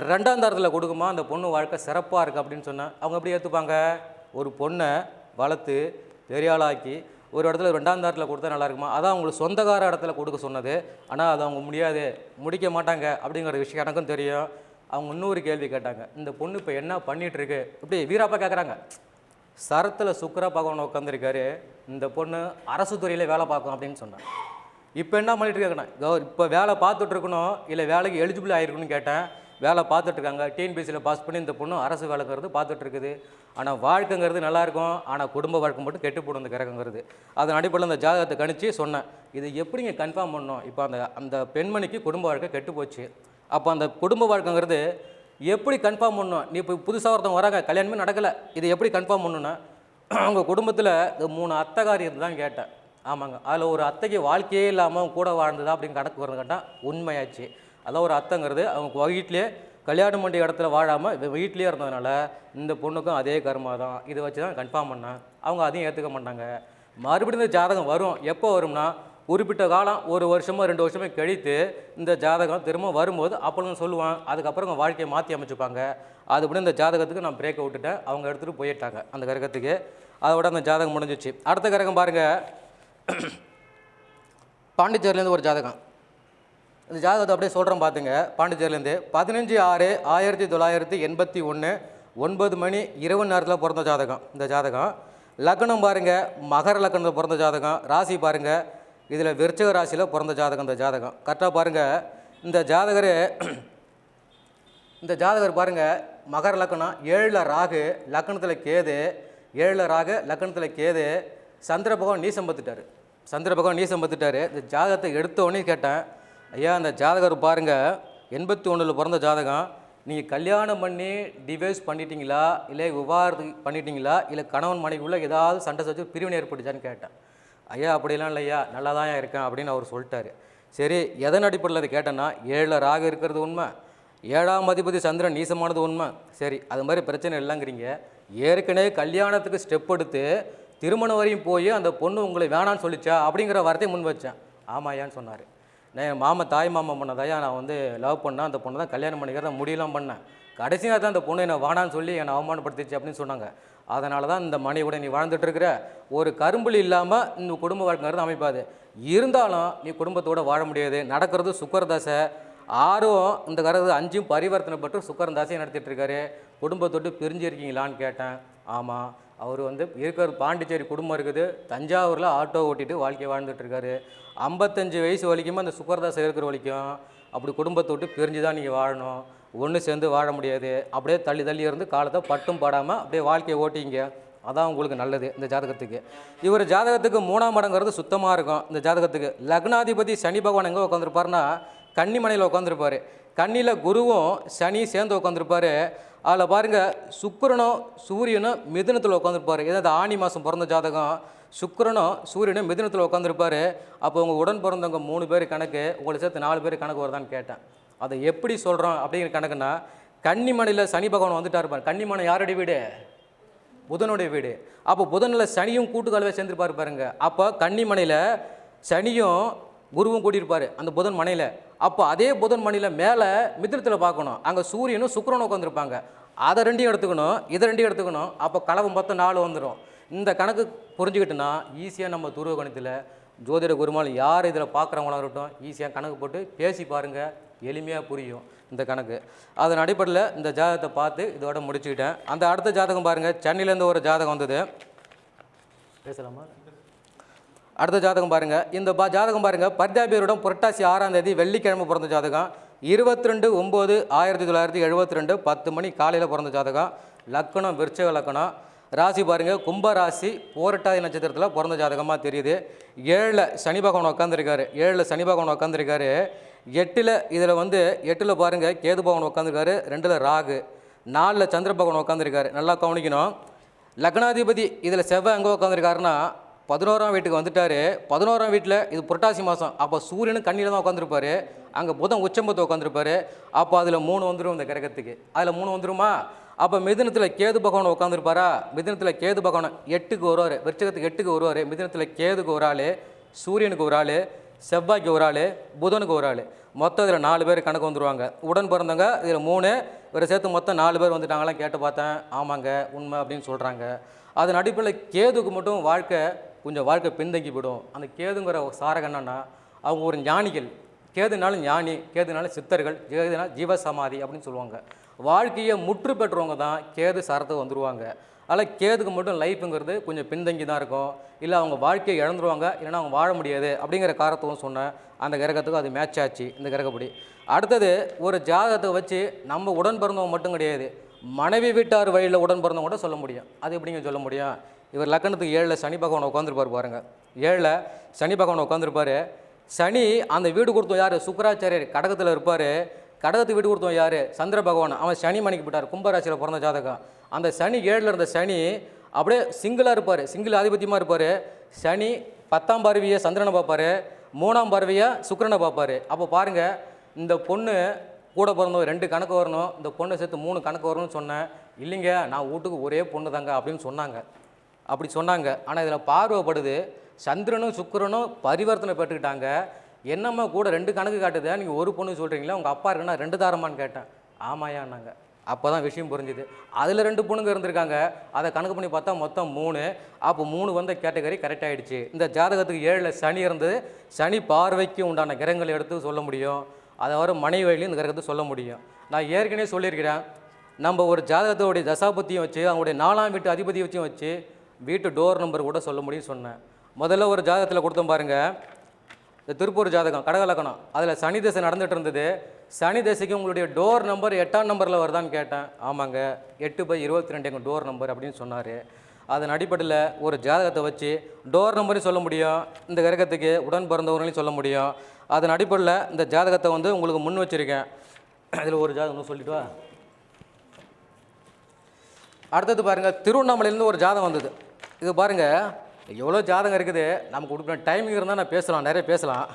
2ஆம் தரத்தில் கொடுக்குமா அந்த பொண்ணு வாழ்க்கை சிறப்பாக இருக்குது அப்படின்னு சொன்னேன். அவங்க எப்படி ஏற்றுப்பாங்க? ஒரு பொண்ணை வளர்த்து பெரியாளாக்கி ஒரு இடத்துல 2ஆம் தரத்தில் கொடுத்தா நல்லா இருக்குமா? அதான் அவங்களுக்கு சொந்தக்கார இடத்துல கொடுக்க சொன்னது. ஆனால் அது அவங்க முடியாது, முடிக்க மாட்டாங்க அப்படிங்கிற விஷயம் எனக்கும் தெரியும். அவங்க இன்னொரு கேள்வி கேட்டாங்க, இந்த பொண்ணு இப்போ என்ன பண்ணிகிட்ருக்கு? இப்படி வீராப்பா கேட்குறாங்க. சரத்தில் சுக்கரா பகவான் உட்காந்துருக்காரு, இந்த பொண்ணு அரசு துறையில் வேலை பார்க்கும் அப்படின்னு சொன்னேன். இப்போ என்ன பண்ணிட்டு இருக்காங்கண்ணா, இப்போ வேலை பார்த்துட்ருக்கணும் இல்லை வேலைக்கு எலிஜிபிள் ஆகிருக்குன்னு கேட்டேன். வேலை பார்த்துட்ருக்காங்க, டிஎன்பிசியில் பாஸ் பண்ணி இந்த பொண்ணு அரசு வேலைங்கிறது பார்த்துட்ருக்குது. ஆனால் வாழ்க்கைங்கிறது நல்லாயிருக்கும், ஆனால் குடும்ப வாழ்க்கை மட்டும் கெட்டு போடும் இந்த கிரகங்கிறது. அதன் அடிப்படையில் அந்த ஜாதகத்தை கணிச்சு சொன்னேன், இது எப்படிங்க கன்ஃபார்ம் பண்ணணும்? இப்போ அந்த பெண்மணிக்கு குடும்ப வாழ்க்கை கெட்டு போச்சு. அப்போ அந்த குடும்ப வாழ்க்கைங்கிறது எப்படி கன்ஃபார்ம் பண்ணணும்? நீ இப்போ புதுசாக ஒருத்தவங்க வராங்க, கல்யாணமே நடக்கலை, இது எப்படி கன்ஃபார்ம் பண்ணணுன்னா, அவங்க குடும்பத்தில் 3 அத்தைக்காரி இருந்து தான் கேட்டேன். ஆமாங்க, அதில் ஒரு அத்தைக்கு வாழ்க்கையே இல்லாமல் கூட வாழ்ந்ததா அப்படின்னு கணக்கு வரது கேட்டால் உண்மையாச்சு. அதான் ஒரு அத்தைங்கிறது அவங்க வீட்டிலே கல்யாணம் பண்ணி இடத்துல வாழாமல் வீட்லேயே இருந்ததுனால இந்த பொண்ணுக்கும் அதே கர்மா தான். இதை வச்சு தான் கன்ஃபார்ம் பண்ணேன். அவங்க அதையும் ஏற்றுக்க மாட்டாங்க. மறுபடியும் இந்த ஜாதகம் வரும். எப்போ வரும்னா குறிப்பிட்ட காலம் 1 வருஷமோ 2 வருஷமோ கழித்து இந்த ஜாதகம் திரும்ப வரும்போது அப்பொழுது சொல்லுவான். அதுக்கப்புறம் அவங்க வாழ்க்கையை மாற்றி அமைச்சுப்பாங்க. அதுபடி இந்த ஜாதகத்துக்கு நான் பிரேக்கை விட்டுட்டேன். அவங்க எடுத்துகிட்டு போயிட்டாங்க அந்த கிரகத்துக்கு. அதோட அந்த ஜாதகம் முடிஞ்சிச்சு. அடுத்த கிரகம் பாருங்கள், பாண்டிச்சேரியிலேருந்து ஒரு ஜாதகம். இந்த ஜாதகத்தை அப்படியே சொல்கிறேன் பார்த்துங்க. பாண்டிச்சேரியிலேருந்து 15/6/1981 9 மணி 20 நேரத்தில் பிறந்த ஜாதகம் இந்த ஜாதகம். லக்னம் பாருங்கள், மகர லக்னத்தில் பிறந்த ஜாதகம். ராசி பாருங்கள், இதில் விருச்சிக ராசியில் பிறந்த ஜாதகம் இந்த ஜாதகம். கரெக்டாக பாருங்கள். இந்த ஜாதகர் பாருங்கள், மகர லக்னம் 7ல் ராகு, லக்னத்தில் கேது, 7ல் ராகு லக்னத்தில் கேது. சந்திர பகவான் நீசம் பார்த்துட்டாரு. இந்த ஜாதகத்தை எடுத்தோடனே கேட்டேன், ஐயா இந்த ஜாதகர் பாருங்கள் 81ல் பிறந்த ஜாதகம். நீங்கள் கல்யாணம் பண்ணி டிவைஸ் பண்ணிட்டீங்களா, இல்லை விவாகரத்து பண்ணிட்டீங்களா, இல்லை கணவன் மனைவிக்குள்ளே ஏதாவது சண்டை சச்சு பிரிவினை ஏற்பட்டுச்சான்னு கேட்டேன். ஐயா அப்படிலாம் இல்லையா, நல்லா தான் இருக்கேன் அப்படின்னு அவர் சொல்லிட்டாரு. சரி, எதன் அடிப்படையில் அதை கேட்டேன்னா, 7ல் ராகு இருக்கிறது உண்மை, 7ஆம் அதிபதி சந்திரன் நீசமானது உண்மை. சரி, அது மாதிரி பிரச்சனை இல்லைங்கிறீங்க. ஏற்கனவே கல்யாணத்துக்கு ஸ்டெப் எடுத்து திருமணம் வரையும் போய் அந்த பொண்ணு உங்களை வேணான்னு சொல்லிச்சா அப்படிங்கிற வார்த்தையை முன் வச்சேன். ஆமாயான்னு சொன்னார். நான் தாய் மாமா பண்ணதாயா நான் வந்து லவ் பண்ணேன், அந்த பொண்ணை தான் கல்யாணம் பண்ணிக்கிறத முடியலாம் பண்ணேன். கடைசியாக தான் அந்த பொண்ணு என்னை வானான்னு சொல்லி என்னை அவமானப்படுத்திச்சு அப்படின்னு சொன்னாங்க. அதனால தான் இந்த மனைவியோட நீ வாழ்ந்துட்டு இருக்கிற. ஒரு கரும்புலி இல்லாமல் இந்த குடும்ப வாழ்க்கைங்கிறது அமைப்பாது. இருந்தாலும் நீ குடும்பத்தோடு வாழ முடியாது. நடக்கிறது சுக்கரதாசை 6ம் இந்த கருது 5ம் பரிவர்த்தனை பட்டு சுக்கரன் தாசையை நடத்திட்டு இருக்காரு. குடும்பத்தொட்டு பிரிஞ்சிருக்கீங்களான்னு கேட்டேன். ஆமாம், அவர் வந்து இருக்கிற பாண்டிச்சேரி குடும்பம் இருக்குது, தஞ்சாவூரில் ஆட்டோ ஓட்டிட்டு வாழ்க்கையை வாழ்ந்துட்டுருக்காரு. 55 வயசு வரைக்குமே அந்த சுக்கரதாசை இருக்கிற வரைக்கும் அப்படி குடும்பத்தை விட்டு பிரிஞ்சு தான் நீங்கள் வாழணும், ஒன்று சேர்ந்து வாழ முடியாது. அப்படியே தள்ளி இருந்து காலத்தை பட்டும் பாடாமல் அப்படியே வாழ்க்கையை ஓட்டிங்க, அதான் உங்களுக்கு நல்லது. இந்த ஜாதகத்துக்கு இவர் ஜாதகத்துக்கு 3ஆம் இடங்கிறது சுத்தமாக இருக்கும். இந்த ஜாதகத்துக்கு லக்னாதிபதி சனி பகவான் எங்கே உட்காந்துருப்பாருன்னா கன்னிமனையில் உட்காந்துருப்பார். கன்னியில் குருவும் சனி சேர்ந்து உட்காந்துருப்பார். அதில் பாருங்கள், சுக்கிரனும் சூரியனும் மிதுனத்தில் உட்காந்துருப்பார். ஏதாவது ஆணி மாதம் பிறந்த ஜாதகம். சுக்கிரனும் சூரியனும் மிதுனத்தில் உட்காந்துருப்பார். அப்போ உங்கள் உடன் பிறந்தவங்க 3 பேர் கணக்கு, உங்களை சேர்த்து 4 பேர் கணக்கு வருதான்னு கேட்டேன். அதை எப்படி சொல்கிறோம் அப்படிங்கிற கணக்குன்னா, கன்னிமனையில் சனி பகவான் வந்துட்டா இருப்பார். கன்னிமனை யாருடைய வீடு? புதனுடைய வீடு. அப்போ புதனில் சனியும் கூட்டுக்காலவே சேர்ந்துருப்பார் பாருங்க. அப்போ கன்னிமனையில் சனியும் குருவும் கூட்டியிருப்பார் அந்த புதன் மனையில். அப்போ அதே புதன் மனையில் மேலே மித்திரத்தில் பார்க்கணும், அங்கே சூரியனும் சுக்கிரனும் உட்காந்துருப்பாங்க. அதை 2 எடுத்துக்கணும், இதை 2 எடுத்துக்கணும். அப்போ கலவை மொத்தம் 4 வந்துடும். இந்த கணக்கு புரிஞ்சுக்கிட்டுனா ஈஸியாக நம்ம துருவ கணத்தில் ஜோதிட குருமால் யார் இதில் பார்க்குறவங்களா இருக்கட்டும் ஈஸியாக கணக்கு போட்டு பேசி பாருங்கள், எளிமையாக புரியும் இந்த கணக்கு. அதன் அடிப்படையில் இந்த ஜாதகத்தை பார்த்து இதோட முடிச்சுக்கிட்டேன். அந்த அடுத்த ஜாதகம் பாருங்கள், சென்னையிலேருந்து ஒரு ஜாதகம் வந்தது, பேசலாமா? அடுத்த ஜாதகம் பாருங்கள். இந்த ஜாதகம் பாருங்கள், பர்தாபியருடன் புரட்டாசி 6ஆம் தேதி வெள்ளிக்கிழமை பிறந்த ஜாதகம். 22/9/1972 10 மணி காலையில் பிறந்த ஜாதகம். லக்கணம் விருச்சிக லக்கணம். ராசி பாருங்கள், கும்பராசி, போரட்டாதி நட்சத்திரத்தில் பிறந்த ஜாதகமாக தெரியுது. 7ல் சனி பகவான் உட்காந்துருக்காரு. 8ல் இதில் வந்து 8ல் பாருங்கள் கேது பகவான் உட்காந்துருக்காரு. 2ல் ராகு. 4ல் சந்திர பகவான் உட்காந்துருக்காரு. நல்லா கவனிக்கணும். லக்னாதிபதி இதில் செவ்வாய் எங்கே உட்காந்துருக்காருன்னா 11ஆம் வீட்டுக்கு வந்துட்டார். 11ஆம் வீட்டில் இது புரட்டாசி மாதம். அப்போ சூரியனும் கண்ணியில் தான் உட்காந்துருப்பார். அங்கே புதன் உச்சம்பத்து உட்காந்துருப்பார். அப்போ அதில் 3 வந்துடும் இந்த கிரகத்துக்கு. அதில் 3 வந்துருமா? அப்போ மிதுனத்தில் கேது பகவான் உட்காந்துருப்பாரா? மிதுனத்தில் கேது பகவான் 8க்கு வருவார், விருச்சிகத்துக்கு 8க்கு வருவார். மிதுனத்தில் கேதுக்கு ஒரு ஆள், சூரியனுக்கு ஒரு ஆள், செவ்வாய்க்கு ஒரு ஆள், புதனுக்கு ஒரு ஆள். மொத்தம் இதில் 4 பேர் கணக்கு வந்துடுவாங்க. உடன் பிறந்தவங்க இதில் 3, இவரை சேர்த்து மொத்தம் 4 பேர் வந்துட்டாங்களாம். கேட்டு பார்த்தேன், ஆமாங்க உண்மை அப்படின்னு சொல்கிறாங்க. அதன் அடிப்படையில் கேதுக்கு மட்டும் கொஞ்சம் வாழ்க்கை பின்தங்கி விடும். அந்த கேதுங்கிற சாரகம் என்னன்னா, அவங்க ஒரு ஞானிகள். கேதுனாலும் ஞானி, கேதுனாலும் சித்தர்கள், கேதுனாலும் ஜீவசமாதி அப்படின்னு சொல்லுவாங்க. வாழ்க்கையை முற்று பெற்றவங்க தான் கேது சாரத்துக்கு வந்துடுவாங்க. அதில் கேதுக்கு மட்டும் லைஃப்புங்கிறது கொஞ்சம் பின்தங்கி தான் இருக்கும். இல்லை அவங்க வாழ்க்கையை இழந்துருவாங்க, இல்லைன்னா அவங்க வாழ முடியாது அப்படிங்கிற காரணத்தும் சொன்னேன். அந்த கிரகத்துக்கும் அது மேட்ச் ஆச்சு இந்த கிரகப்படி. அடுத்தது, ஒரு ஜாதகத்தை வச்சு நம்ம உடன் பிறந்தவங்க மட்டும் கிடையாது, மனைவி வீட்டார் வழியில் உடன் பிறந்தவங்க கூட சொல்ல முடியும். அது எப்படிங்க சொல்ல முடியும்? இவர் லக்கணத்துக்கு 7ல் சனி பகவான் உட்காந்துருப்பார் பாருங்கள். 7ல் சனி பகவான் உட்காந்துருப்பார். சனி அந்த வீடு கொடுத்தோம் யார்? சுக்கராச்சாரியர் கடகத்தில் இருப்பார். கடகத்துக்கு வீடு கொடுத்தோம் யார்? சந்திர பகவான். அவன் சனி மணிக்கு போட்டார், கும்பராசியில் பிறந்த ஜாதகம். அந்த சனி 7ல் இருந்த சனி அப்படியே சிங்கிளாக இருப்பார், சிங்கிள் ஆதிபத்தியமாக இருப்பார். சனி 10ஆம் பார்வையை சந்திரனை பார்ப்பார், 3ஆம் பார்வையை சுக்கிரனை பார்ப்பார். அப்போ பாருங்கள், இந்த பொண்ணு கூட பிறந்தோம் 2 கணக்கு வரணும், இந்த பொண்ணை சேர்த்து 3 கணக்கு வரணும்னு சொன்னேன். இல்லைங்க நான் வீட்டுக்கு ஒரே பொண்ணு தாங்க அப்படின்னு சொன்னாங்க. அப்படி சொன்னாங்க. ஆனால் இதில் பார்வைப்படுது, சந்திரனும் சுக்கிரனும் பரிவர்த்தனை பெற்றுக்கிட்டாங்க. என்னம்மா கூட 2 கணக்கு காட்டுதா, நீங்கள் ஒரு பொண்ணு சொல்கிறீங்களா, உங்கள் அப்பா இருக்குன்னா 2 தாரமான்னு கேட்டேன். ஆமாயான்னாங்க. அப்போ தான் விஷயம் புரிஞ்சுது. அதில் 2 பொண்ணுங்க இருந்திருக்காங்க. அதை கணக்கு பண்ணி பார்த்தா மொத்தம் 3. அப்போ 3 வந்த கேட்டகரி கரெக்ட் ஆகிடுச்சு. இந்த ஜாதகத்துக்கு 7ல் சனி இருந்தது. சனி பார்வைக்கு உண்டான கிரகங்களை எடுத்து சொல்ல முடியும். அதை வர மனைவி வழியும் இந்த கிரகத்தை சொல்ல முடியும். நான் ஏற்கனவே சொல்லியிருக்கிறேன், நம்ம ஒரு ஜாதகத்தோடைய தசாபத்தியும் வச்சு அவங்களுடைய 4ஆம் வீட்டு அதிபதி வச்சும் வச்சு வீட்டு டோர் நம்பர் கூட சொல்ல முடியும்னு சொன்னேன். முதல்ல ஒரு ஜாதகத்தில் கொடுத்தோம் பாருங்கள், இந்த திருப்பூர் ஜாதகம் கடகலக்கணம், அதில் சனி தசை நடந்துகிட்டு இருந்தது. சனி தசைக்கு உங்களுடைய டோர் நம்பர் 8ஆம் நம்பரில் வருதான்னு கேட்டேன். ஆமாங்க, 8/22 எங்கள் டோர் நம்பர் அப்படின்னு சொன்னார். அதன் அடிப்படையில் ஒரு ஜாதகத்தை வச்சு டோர் நம்பரையும் சொல்ல முடியும், இந்த கிரகத்துக்கு உடன் பிறந்தவர்களையும் சொல்ல முடியும். அதன் அடிப்படையில் இந்த ஜாதகத்தை வந்து உங்களுக்கு முன் வச்சுருக்கேன். இதில் ஒரு ஜாதகம் சொல்லிட்டு வா. அடுத்தது பாருங்கள், திருவண்ணாமலையிலேருந்து ஒரு ஜாதகம் வந்தது. இது பாருங்கள், எவ்வளோ ஜாதகம் இருக்குது, நமக்கு கொடுக்குற டைமிங் இருந்தால் நான் பேசலாம், நிறைய பேசலாம்.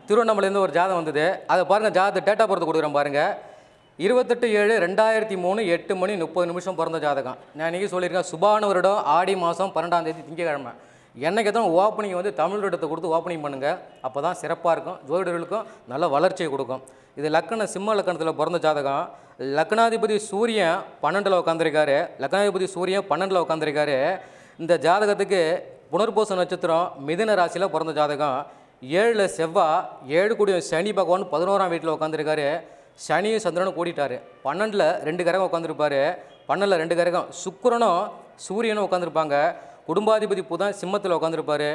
திருவண்ணாமலையிலேருந்து ஒரு ஜாதகம் வந்தது. அதை பாருங்கள், ஜாதகத்தை டேட்டா பொறுத்து கொடுக்குறேன் பாருங்கள். 28/7/2003 8:30 பிறந்த ஜாதகம். நான் இன்றைக்கி சொல்லியிருக்கேன், சுபான வருடம் ஆடி மாதம் 12ஆம் தேதி திங்கக்கிழமை. என்னைக்கு தான் ஓப்பனிங் வந்து தமிழ் வருடத்தை கொடுத்து ஓப்பனிங் பண்ணுங்கள், அப்போ தான் சிறப்பாக இருக்கும், ஜோதிடர்களுக்கும் நல்ல வளர்ச்சியை கொடுக்கும். இது லக்கண சிம்ம லக்கணத்தில் பிறந்த ஜாதகம். லக்னாதிபதி சூரியன் 12ல் உட்காந்துருக்காரு. லக்னாதிபதி சூரியன் 12ல் உட்காந்துருக்காரு. இந்த ஜாதகத்துக்கு புனர்பூச நட்சத்திரம் மிதுன ராசியில் பிறந்த ஜாதகம். 7ல் செவ்வாய், 7 கூடிய சனி பகவான் 11ஆம் வீட்டில் உட்காந்துருக்காரு. சனியும் சந்திரனும் கூடிட்டார். 12ல் 2 கிரகம் உட்காந்துருப்பார். 12ல் 2 கிரகம் சுக்கிரனும் சூரியனும் உட்காந்துருப்பாங்க. குடும்பாதிபதி புதன் சிம்மத்தில் உட்காந்துருப்பார்.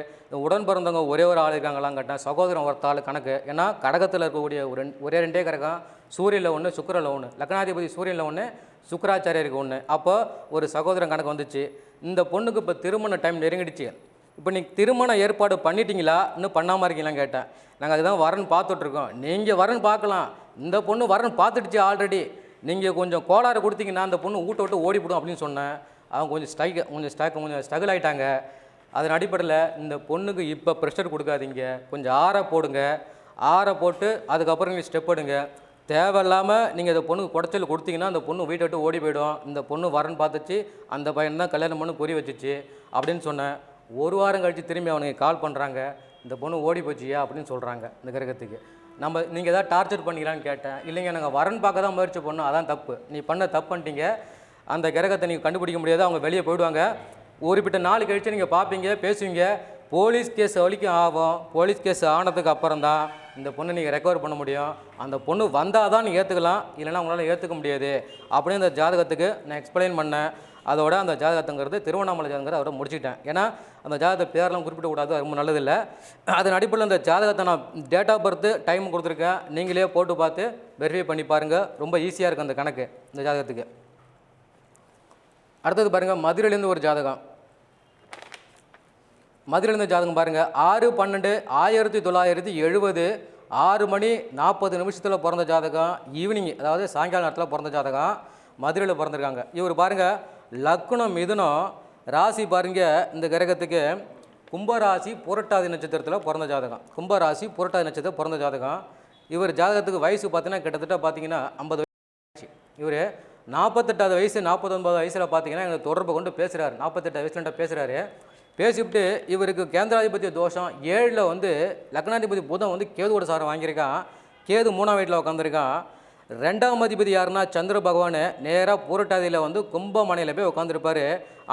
உடன் பிறந்தவங்க ஒரே ஒரு ஆள் இருக்காங்களான்னு கேட்டேன். சகோதரன் ஒருத்தாள் கணக்கு. ஏன்னா கடகத்தில் இருக்கக்கூடிய ஒரே 2 கிரகம், சூரியனில் 1 சுக்கிரனில் 1, லக்னாதிபதி சூரியனில் 1 சுக்கராச்சாரியருக்கு 1. அப்போ ஒரு சகோதரன் கணக்கு வந்துச்சு. இந்த பொண்ணுக்கு இப்போ திருமண டைம் நெருங்கிடுச்சு. இப்போ நீங்கள் திருமண ஏற்பாடு பண்ணிட்டீங்களா, இன்னும் பண்ணாமல் இருக்கீங்களான்னு கேட்டேன். நாங்கள் அதுதான் வரன் பார்த்துட்ருக்கோம். நீங்கள் வரன் பார்க்கலாம், இந்த பொண்ணு வரன் பார்த்துடுச்சு ஆல்ரெடி. நீங்கள் கொஞ்சம் கோளாறு கொடுத்தீங்கன்னா அந்த பொண்ணு வீட்டை விட்டு ஓடிவிடும் அப்படின்னு சொன்னேன். அவங்க கொஞ்சம் ஸ்ட்ரகிள் ஆகிட்டாங்க. அதன் அடிப்படையில் இந்த பொண்ணுக்கு இப்போ ப்ரெஷர் கொடுக்காதீங்க, கொஞ்சம் ஆற போடுங்க. ஆற போட்டு அதுக்கப்புறம் நீங்கள் ஸ்டெப் எடுங்க. தேவையில்லாமல் நீங்கள் இந்த பொண்ணுக்கு குடைச்சல் கொடுத்தீங்கன்னா அந்த பொண்ணு வீட்டை விட்டு ஓடி போயிடும். இந்த பொண்ணு வரன் பார்த்துச்சு, அந்த பையன் தான் கல்யாணம் பண்ணி புரிய வச்சிச்சு அப்படின்னு சொன்னேன். 1 வாரம் கழித்து திரும்பி அவனுக்கு கால் பண்ணுறாங்க, இந்த பொண்ணு ஓடி போச்சியா அப்படின்னு சொல்கிறாங்க. இந்த கிரகத்துக்கு நீங்கள் எதாவது டார்ச்சர் பண்ணிக்கலான்னு கேட்டேன். இல்லைங்க, நாங்கள் வரன் பார்க்க தான் முயற்சி பண்ணோம், அதான் தப்பு, நீ பண்ண தப்பு பண்ணிட்டீங்க. அந்த கிரகத்தை நீங்கள் கண்டுபிடிக்க முடியாது, அவங்க வெளியே போயிடுவாங்க. குறிப்பிட்ட நாள் கழித்து நீங்கள் பார்ப்பீங்க, பேசுவீங்க. போலீஸ் கேஸ் வரைக்கும் ஆகும். போலீஸ் கேஸ் ஆனதுக்கு அப்புறம் தான் இந்த பொண்ணை நீங்கள் ரெக்கவர் பண்ண முடியும். அந்த பொண்ணு வந்தால் தான் நீங்கள் ஏற்றுக்கலாம், இல்லைனா உங்களால் ஏற்றுக்க முடியாது அப்படின்னு அந்த ஜாதகத்துக்கு நான் எக்ஸ்பிளைன் பண்ணேன். அதோட அந்த ஜாதகத்துங்கிறது திருவண்ணாமலை ஜாதகங்கிறத அவரை முடிச்சுக்கிட்டேன். ஏன்னா அந்த ஜாதகத்தை பேரெலாம் குறிப்பிடக்கூடாது, அது ரொம்ப நல்லதில்லை. அதன் அடிப்படையில் அந்த ஜாதகத்தை நான் டேட் ஆஃப் பர்த்து டைம் கொடுத்துருக்கேன். நீங்களே போட்டு பார்த்து வெரிஃபை பண்ணி பாருங்கள். ரொம்ப ஈஸியாக இருக்குது அந்த கணக்கு இந்த ஜாதகத்துக்கு. அடுத்தது பாருங்கள், மதுரையிலேருந்து ஒரு ஜாதகம். மதுரையிலேருந்து ஜாதகம் பாருங்கள், 6/12/1970 6:40 பிறந்த ஜாதகம். ஈவினிங், அதாவது சாயங்கால நேரத்தில் பிறந்த ஜாதகம். மதுரையில் பிறந்திருக்காங்க. இவர் பாருங்கள், லக்னம் மிதுனம் ராசி பாருங்கள். இந்த கிரகத்துக்கு கும்பராசி புரட்டாதி நட்சத்திரத்தில் பிறந்த ஜாதகம். கும்பராசி புரட்டாதி நட்சத்திரம் பிறந்த ஜாதகம். இவர் ஜாதகத்துக்கு வயசு பார்த்தீங்கன்னா கிட்டத்தட்ட பார்த்தீங்கன்னா 50 வயசு. இவர் 48வது வயசு 49வது வயசில் பார்த்தீங்கன்னா எங்களுக்கு தொடர்பு கொண்டு பேசுகிறாரு. 48 வயசுல பேசுகிறாரு. பேசிவிட்டு இவருக்கு கேந்திராதிபத்திய தோஷம் 7ல் வந்து லக்னாதிபதி புதன் வந்து கேதுவோட சாரம் வாங்கியிருக்கான். கேது 3ஆம் வீட்டில் உட்காந்துருக்கான். 2ஆம் அதிபதி யாருன்னா சந்திர பகவான் நேராக பூரட்டாதியில் வந்து கும்பமனையில் போய் உட்காந்துருப்பார்.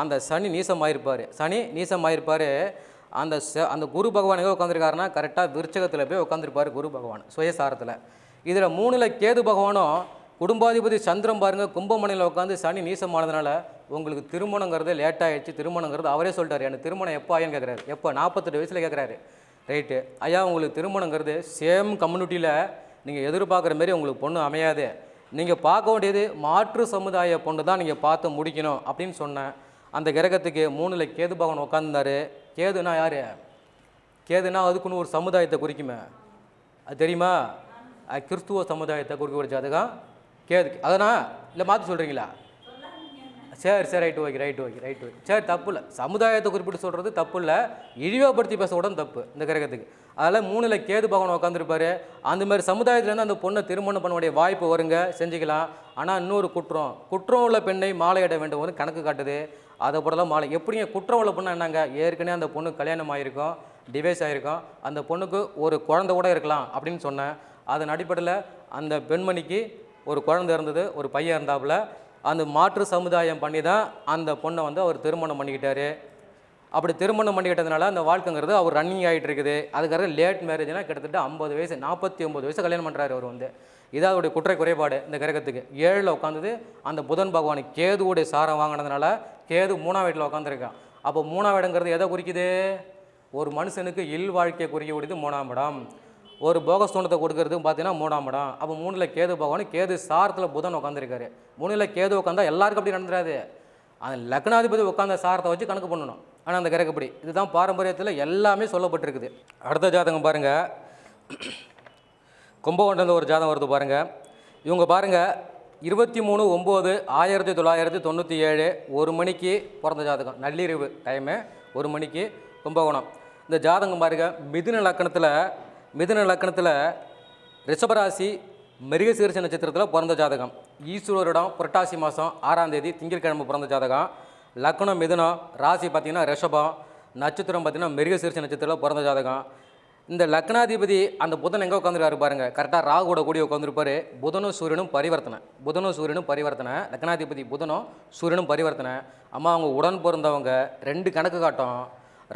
அந்த சனி நீசமாயிருப்பார். அந்த குரு பகவான் எங்கே உட்காந்துருக்காருன்னா கரெக்டாக விருச்சகத்தில் போய் உட்காந்துருப்பார் குரு பகவான் சுயசாரத்தில். இதில் 3ல் கேது பகவானும் குடும்பாதிபதி சந்திரன் பாருங்கள் கும்பமனையில் உட்காந்து சனி நீசமானதுனால உங்களுக்கு திருமணங்கிறது லேட்டாகிடுச்சு. திருமணங்கிறது அவரே சொல்லிட்டார். எனக்கு திருமணம் எப்போ ஆயின்னு கேட்குறாரு. எப்போ 48 வயசில் கேட்குறாரு. ரைட்டு ஐயா, உங்களுக்கு திருமணங்கிறது சேம் கம்யூனிட்டியில் நீங்கள் எதிர்பார்க்குற மாரி உங்களுக்கு பொண்ணு அமையாது. நீங்கள் பார்க்க வேண்டியது மாற்று சமுதாய பொண்ணு தான் நீங்கள் பார்த்து முடிக்கணும் அப்படின்னு சொன்னேன். அந்த கிரகத்துக்கு 3ல் கேது பகவான் உட்காந்துருந்தார். கேதுனா யார்? கேதுனா அதுக்குன்னு ஒரு சமுதாயத்தை குறிக்குமே, அது தெரியுமா? கிறிஸ்துவ சமுதாயத்தை குறிக்க ஒரு ஜாதகம் கேது. அதனால் இல்லை மாற்றி சொல்கிறீங்களா? சரி ரைட்டு ஓகே. சரி, தப்பு இல்லை. சமுதாயத்தை குறிப்பிட்டு சொல்கிறது தப்பு இல்லை, இழிவுபடுத்தி பேச கூட தப்பு இந்த கிரகத்துக்கு. அதில் 3ல் கேது பகவான் உட்காந்துருப்பார். அந்த மாதிரி சமுதாயத்துலேருந்து அந்த பொண்ணை திருமணம் பண்ண வேண்டிய வாய்ப்பு வருங்க, செஞ்சுக்கலாம். ஆனால் இன்னொரு குற்றம் உள்ள பெண்ணை மாலையிட வேண்டும் வந்து கணக்கு காட்டுது. அதை போடலாம் மாலை. எப்படிங்க குற்றம் உள்ள பொண்ணு என்னங்க, ஏற்கனவே அந்த பொண்ணு கல்யாணம் ஆகிருக்கும், டிவைஸ் ஆகிருக்கும், அந்த பொண்ணுக்கு ஒரு குழந்தை கூட இருக்கலாம் அப்படின்னு சொன்னேன். அதன் அடிப்படையில் அந்த பெண்மணிக்கு ஒரு குழந்தை இருந்தது, ஒரு பையன் இருந்தாப்புல. அந்த மாற்று சமுதாயம் பண்ணி தான் அந்த பொண்ணை வந்து அவர் திருமணம் பண்ணிக்கிட்டார். அப்படி திருமணம் பண்ணிக்கிட்டதுனால அந்த வாழ்க்கைங்கிறது அவர் ரன்னிங் ஆகிட்டு இருக்குது. அதுக்காக லேட் மேரேஜ்னால் கிட்டத்தட்ட 50 வயசு 49 வயசு கல்யாணம் பண்ணுறாரு அவர் வந்து. இதான் அவருடைய குற்ற குறைபாடு. இந்த கிரகத்துக்கு 7ல் உட்காந்தது அந்த புதன் பகவான் கேதுவுடைய சாரம் வாங்கினதுனால கேது 3ஆம் வீட்டில் உட்காந்துருக்கான். அப்போ 3ஆம் இடங்கிறது எதை குறிக்குது? ஒரு மனுஷனுக்கு இல் வாழ்க்கையை குறிக்கக்கூடியது 3ஆம் இடம். ஒரு போகஸ்தோனத்தை கொடுக்கறது பார்த்தீங்கன்னா 3ஆம் இடம். அப்போ 3ல் கேது பகவான், கேது சாரத்தில் புதன் உட்காந்துருக்காரு. 3ல் கேது உட்காந்தா எல்லாருக்கும் அப்படி நடந்துடாது. அந்த லக்னாதிபதி உட்காந்த சாரத்தை வச்சு கணக்கு பண்ணணும். ஆனால் அந்த கிரகப்படி இதுதான் பாரம்பரியத்தில் எல்லாமே சொல்லப்பட்டிருக்குது. அடுத்த ஜாதகம் பாருங்கள், கும்பகோணத்தில் ஒரு ஜாதகம் வருது பாருங்கள். இவங்க பாருங்கள் 23/9/1997 1 மணிக்கு பிறந்த ஜாதகம், நள்ளிரவு டைமு 1 மணிக்கு கும்பகோணம். இந்த ஜாதகம் பாருங்கள் மிதுன லக்கணத்தில் ரிஷபராசி மிருகசீரிஷ நட்சத்திரத்தில் பிறந்த ஜாதகம். ஈஸ்வரரிடம் புரட்டாசி மாதம் 6ஆம் தேதி திங்கட்கிழமை பிறந்த ஜாதகம். லக்னம் மிதுனம், ராசி பார்த்திங்கன்னா ரிஷபம், நட்சத்திரம் பார்த்திங்கன்னா மிருகசீரிஷ நட்சத்திரத்தில் பிறந்த ஜாதகம். இந்த லக்னாதிபதி அந்த புதன் எங்கே உட்காந்துருக்காரு பாருங்கள், கரெக்டாக ராகுவோட கூடிய உட்காந்துருப்பார். புதனும் சூரியனும் பரிவர்த்தனை. லக்னாதிபதி புதனும் சூரியனும் பரிவர்த்தனை. அம்மா அவங்க உடன் பிறந்தவங்க 2 கணக்கு காட்டும்.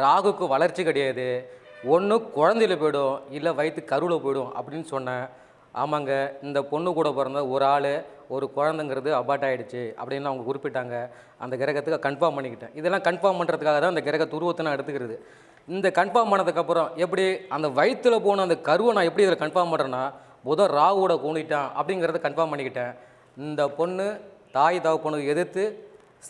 ராகுக்கு வளர்ச்சி கிடையாது, ஒன்று குழந்தையில் போய்டும், இல்லை வயிற்று கருவில் போய்டும் அப்படின்னு சொன்னேன். ஆமாங்க, இந்த பொண்ணு கூட பிறந்த ஒரு ஆள் ஒரு குழந்தைங்கிறது அபார்ட் ஆகிடுச்சு அப்படின்னு அவங்க குறிப்பிட்டாங்க. அந்த கிரகத்துக்கு கன்ஃபார்ம் பண்ணிக்கிட்டேன். இதெல்லாம் கன்ஃபார்ம் பண்ணுறதுக்காக தான் அந்த கிரக துருவத்தை நான் எடுத்துக்கிறது. இந்த கன்ஃபார்ம் பண்ணதுக்கப்புறம் எப்படி அந்த வயிற்றில் போன அந்த கருவை நான் எப்படி இதில் கன்ஃபார்ம் பண்ணுறேன்னா, புதன் ராகுவோட கூண்டிட்டான் அப்படிங்கிறத கன்ஃபார்ம் பண்ணிக்கிட்டேன். இந்த பொண்ணு தாய் தகப்பனுக்கு எதிர்த்து